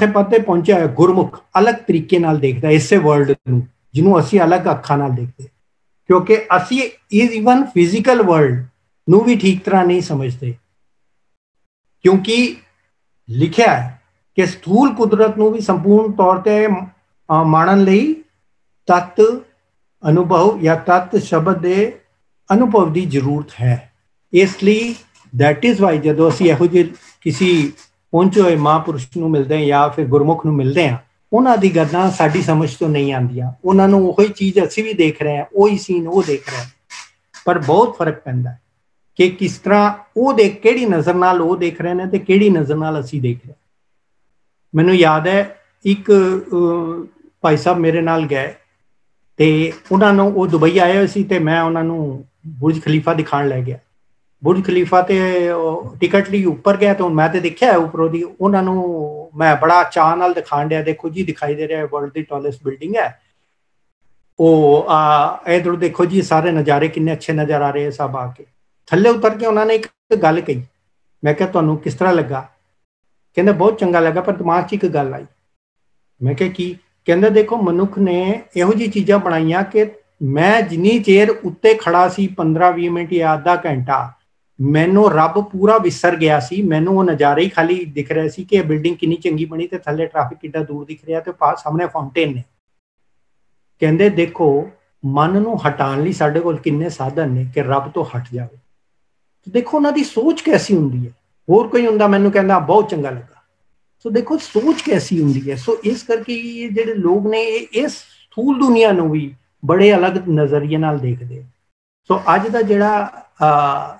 ਪਦ ਤੇ ਪਹੁੰਚਿਆ ਹੈ ਗੁਰਮੁਖ ਅਲੱਗ ਤਰੀਕੇ ਨਾਲ ਦੇਖਦਾ ਇਸੇ ਵਰਲਡ ਨੂੰ, ਜਿਹਨੂੰ ਅਸੀਂ ਅਲੱਗ ਅੱਖਾਂ ਨਾਲ ਦੇਖਦੇ, ਕਿਉਂਕਿ ਅਸੀਂ ਈਵਨ ਫਿਜ਼ੀਕਲ ਵਰਲਡ ਨੂੰ ਵੀ ਠੀਕ ਤਰ੍ਹਾਂ ਨਹੀਂ ਸਮਝਦੇ, ਕਿਉਂਕਿ ਲਿਖਿਆ ਹੈ ਕਿ ਸਥੂਲ ਕੁਦਰਤ ਨੂੰ ਵੀ ਸੰਪੂਰਨ ਤੌਰ ਤੇ ਮਾਣਨ ਲਈ ਤਤ ਅਨੁਭਵ ਜਾਂ ਤਤ ਸ਼ਬਦ ਦੇ ਅਨੁਭਵ ਦੀ ਜ਼ਰੂਰਤ ਹੈ। ਇਸ ਲਈ ਦੈਟ ਇਜ਼ ਵਾਈ ਜਦੋਂ ਅਸੀਂ ਇਹੋ ਜਿਹੇ ਕਿਸੇ ਪਹੁੰਚੇ ਹੋਏ ਮਹਾਂਪੁਰਸ਼ ਨੂੰ ਮਿਲਦੇ ਹਾਂ ਜਾਂ ਫਿਰ ਗੁਰਮੁਖ ਨੂੰ ਮਿਲਦੇ ਹਾਂ, ਉਹਨਾਂ ਦੀ ਗੱਲਾਂ ਸਾਡੀ ਸਮਝ ਤੋਂ ਨਹੀਂ ਆਉਂਦੀਆਂ। ਉਹਨਾਂ ਨੂੰ ਉਹੀ ਚੀਜ਼ ਅਸੀਂ ਵੀ ਦੇਖ ਰਹੇ ਹਾਂ, ਉਹੀ ਸੀਨ ਉਹ ਦੇਖ ਰਹੇ, ਪਰ ਬਹੁਤ ਫਰਕ ਪੈਂਦਾ ਕਿ ਕਿਸ ਤਰ੍ਹਾਂ ਉਹ ਕਿਹੜੀ ਨਜ਼ਰ ਨਾਲ ਉਹ ਦੇਖ ਰਹੇ ਨੇ ਤੇ ਕਿਹੜੀ ਨਜ਼ਰ ਨਾਲ ਅਸੀਂ ਦੇਖ ਰਹੇ। ਮੈਨੂੰ ਯਾਦ ਹੈ ਇੱਕ ਭਾਈ ਸਾਹਿਬ ਮੇਰੇ ਨਾਲ ਗਏ ਤੇ ਉਹਨਾਂ ਨੂੰ, ਉਹ ਦੁਬਈ ਆਏ ਹੋਏ ਸੀ ਤੇ ਮੈਂ ਉਹਨਾਂ ਨੂੰ ਬੁਰਜ ਖਲੀਫਾ ਦਿਖਾਉਣ ਲੈ ਗਿਆ। ਬੁਰਜ ਖਲੀਫਾ ਤੇ ਟਿਕਟ ਲਈ ਉੱਪਰ ਗਿਆ ਤੇ ਮੈਂ ਤੇ ਦੇਖਿਆ ਉੱਪਰੋਂ ਦੀ, ਉਹਨਾਂ ਨੂੰ ਮੈਂ ਬੜਾ ਚਾਅ ਨਾਲ ਦਿਖਾਉਣ ਡਿਆ, ਦੇਖੋ ਜੀ ਦਿਖਾਈ ਦੇ ਰਿਹਾ ਵਰਲਡ ਦੀ ਟਾਲੈਸਟ ਬਿਲਡਿੰਗ ਹੈ, ਉਹ ਇਧਰ ਦੇਖੋ ਜੀ ਸਾਰੇ ਨਜ਼ਾਰੇ ਕਿੰਨੇ ਅੱਛੇ ਨਜ਼ਰ ਆ ਰਹੇ ਸਭ। ਆ ਕੇ ਥੱਲੇ ਉਤਰ ਕੇ ਉਹਨਾਂ ਨੇ ਇੱਕ ਗੱਲ ਕਹੀ, ਮੈਂ ਕਿਹਾ ਤੁਹਾਨੂੰ ਕਿਸ ਤਰ੍ਹਾਂ ਲੱਗਾ? ਕਹਿੰਦਾ ਬਹੁਤ ਚੰਗਾ ਲੱਗਾ, ਪਰ ਦਿਮਾਗ 'ਚ ਇੱਕ ਗੱਲ ਆਈ। ਮੈਂ ਕਿਹਾ ਕੀ? ਕਹਿੰਦਾ ਦੇਖੋ ਮਨੁੱਖ ਨੇ ਇਹੋ ਜਿਹੀ ਚੀਜ਼ਾਂ ਬਣਾਈਆਂ ਕਿ ਮੈਂ ਜਿੰਨੀ ਚਿਰ ਉੱਤੇ ਖੜਾ ਸੀ 15-20 ਮਿੰਟ ਜਾਂ ਅੱਧਾ ਘੰਟਾ, ਮੈਨੂੰ ਰੱਬ ਪੂਰਾ ਵਿਸਰ ਗਿਆ ਸੀ। ਮੈਨੂੰ ਉਹ ਨਜ਼ਾਰੇ ਹੀ ਖਾਲੀ ਦਿਖ ਰਹੇ ਸੀ ਕਿ ਇਹ ਬਿਲਡਿੰਗ ਕਿੰਨੀ ਚੰਗੀ ਬਣੀ ਤੇ ਥੱਲੇ ਟ੍ਰੈਫਿਕ ਕਿੱਡਾ ਦੂਰ ਦਿਖ ਰਿਹਾ ਤੇ ਸਾਹਮਣੇ ਫਾਊਂਟੇਨ ਨੇ। ਕਹਿੰਦੇ ਦੇਖੋ ਮਨ ਨੂੰ ਹਟਾਉਣ ਲਈ ਸਾਡੇ ਕੋਲ ਕਿੰਨੇ ਸਾਧਨ ਨੇ ਕਿ ਰੱਬ ਤੋਂ ਹਟ ਜਾਵੇ। ਦੇਖੋ ਉਹਨਾਂ ਦੀ ਸੋਚ ਕੈਸੀ ਹੁੰਦੀ ਹੈ। ਹੋਰ ਕੋਈ ਹੁੰਦਾ ਮੈਨੂੰ ਕਹਿੰਦਾ ਬਹੁਤ ਚੰਗਾ ਲੱਗਾ। ਸੋ ਦੇਖੋ ਸੋਚ ਕੈਸੀ ਹੁੰਦੀ ਹੈ। ਸੋ ਇਸ ਕਰਕੇ ਇਹ ਜਿਹੜੇ ਲੋਕ ਨੇ ਇਸ ਸਥੂਲ ਦੁਨੀਆ ਨੂੰ ਵੀ ਬੜੇ ਅਲੱਗ ਨਜ਼ਰੀਏ ਨਾਲ ਦੇਖਦੇ। ਸੋ ਅੱਜ ਦਾ ਜਿਹੜਾ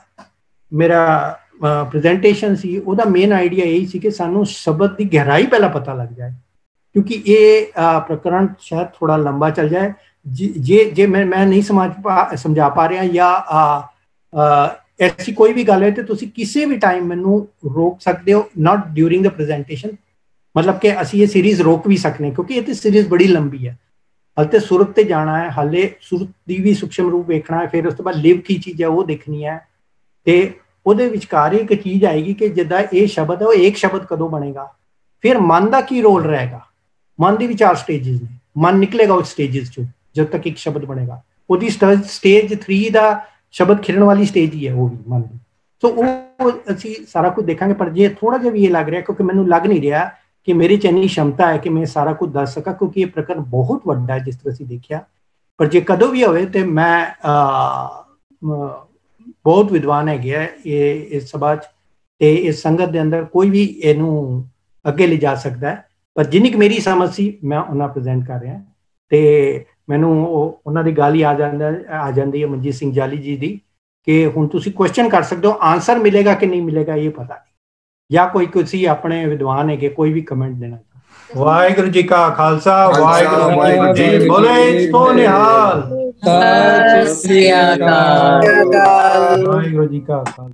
ਮੇਰਾ ਪ੍ਰੈਜੈਂਟੇਸ਼ਨ ਸੀ ਉਹਦਾ ਮੇਨ ਆਈਡੀਆ ਇਹੀ ਸੀ ਕਿ ਸਾਨੂੰ ਸ਼ਬਦ ਦੀ ਗਹਿਰਾਈ ਪਹਿਲਾਂ ਪਤਾ ਲੱਗ ਜਾਏ, ਕਿਉਂਕਿ ਇਹ ਪ੍ਰਕਰਨ ਸ਼ਾਇਦ ਥੋੜਾ ਲੰਬਾ ਚੱਲ ਜਾਏ। ਜੇ ਮੈਂ ਨਹੀਂ ਸਮਝਾ ਪਾ ਰਿਹਾ ਜਾਂ ऐसी कोई भी गल है तो तुसी किसी भी टाइम मैनू रोक सकते हो, नॉट ड्यूरिंग द प्रेजेंटेशन, मतलब कि असी ये सीरीज रोक भी सकते हैं क्योंकि ये सीरीज बड़ी लंबी है। हाले तो सुरत ते जाना है, हाले सुरत की भी सूक्ष्म रूप देखना है, फिर उस तो बाद लिव की चीज़ है वो देखनी है, तो ਉਹਦੇ ਵਿਚਕਾਰ ਇੱਕ ਚੀਜ਼ ਆਏਗੀ ਕਿ ਜਿੱਦਾਂ ਇਹ ਸ਼ਬਦ ਹੈ ਉਹ ਇੱਕ ਸ਼ਬਦ ਕਦੋਂ ਬਣੇਗਾ, ਫਿਰ ਮਨ ਦਾ ਕੀ ਰੋਲ ਰਹੇਗਾ। ਮਨ ਦੀ ਵੀ 4 ਸਟੇजेस ਨੇ, ਮਨ ਨਿਕਲੇਗਾ ਉਸ ਸਟੇजेस ਚੋਂ ਜਦ ਤੱਕ ਇੱਕ ਸ਼ਬਦ ਬਣੇਗਾ। ਉਹਦੀ ਸਟੇਜ 3 ਦਾ ਸ਼ਬਦ ਖਿੜਨ ਵਾਲੀ ਸਟੇਜ ਹੀ ਹੈ ਉਹ ਵੀ ਮਨ ਦੀ। ਸੋ ਉਹ ਅਸੀਂ ਸਾਰਾ ਕੁਝ ਦੇਖਾਂਗੇ, ਪਰ ਜੇ ਥੋੜਾ ਜਿਹਾ ਵੀ ਇਹ ਲੱਗ ਰਿਹਾ, ਕਿਉਂਕਿ ਮੈਨੂੰ ਲੱਗ ਨਹੀਂ ਰਿਹਾ ਕਿ ਮੇਰੀ ਚ ਇੰਨੀ क्षमता ਹੈ ਕਿ ਮੈਂ ਸਾਰਾ ਕੁਝ ਦੱਸ ਸਕਾਂ, ਕਿਉਂਕਿ ਇਹ ਪ੍ਰਕਰਨ ਬਹੁਤ ਵੱਡਾ ਹੈ ਜਿਸ ਤਰ੍ਹਾਂ ਅਸੀਂ ਦੇਖਿਆ। ਪਰ ਜੇ ਕਦੋਂ ਵੀ ਹੋਵੇ ਤੇ ਮੈਂ ਬਹੁਤ ਵਿਦਵਾਨ ਹੈਗੇ ਆ ਇਸ ਸਭਾ 'ਚ ਤੇ ਇਸ ਸੰਗਤ ਦੇ ਅੰਦਰ ਕੋਈ ਵੀ ਇਹਨੂੰ ਅੱਗੇ ਲਿਜਾ ਸਕਦਾ ਹੈ, ਪਰ ਜਿੰਨੀ ਕੁ ਮੇਰੀ ਸਮਝ ਸੀ ਮੈਂ ਉਹਨਾਂ ਪ੍ਰੈਜ਼ੈਂਟ ਕਰ ਰਿਹਾ। ਤੇ ਮੈਨੂੰ ਉਹਨਾਂ ਦੀ ਗੱਲ ਹੀ ਆ ਜਾਂਦੀ ਹੈ ਮਨਜੀਤ ਸਿੰਘ ਜਾਲੀ ਜੀ ਦੀ ਕਿ ਹੁਣ ਤੁਸੀਂ ਕੁਐਸਚਨ ਕਰ ਸਕਦੇ ਹੋ, ਆਨਸਰ ਮਿਲੇਗਾ ਕਿ ਨਹੀਂ ਮਿਲੇਗਾ ਇਹ ਪਤਾ ਨਹੀਂ, ਜਾਂ ਕੋਈ ਤੁਸੀਂ ਆਪਣੇ ਵਿਦਵਾਨ ਹੈ ਕਿ ਕੋਈ ਵੀ ਕਮੈਂਟ ਦੇਣਾ। ਵਾਹਿਗੁਰੂ ਜੀ ਕਾ ਖਾਲਸਾ, ਵਾਹਿਗੁਰੂ ਜੀ ਕੀ ਬੋਲੇ ਸੋ ਨਿਹਾਲ। ਸਤਿ ਸ੍ਰੀ ਅਕਾਲ। ਵਾਹਿਗੁਰੂ ਜੀ ਕਾ ਖਾਲਸਾ।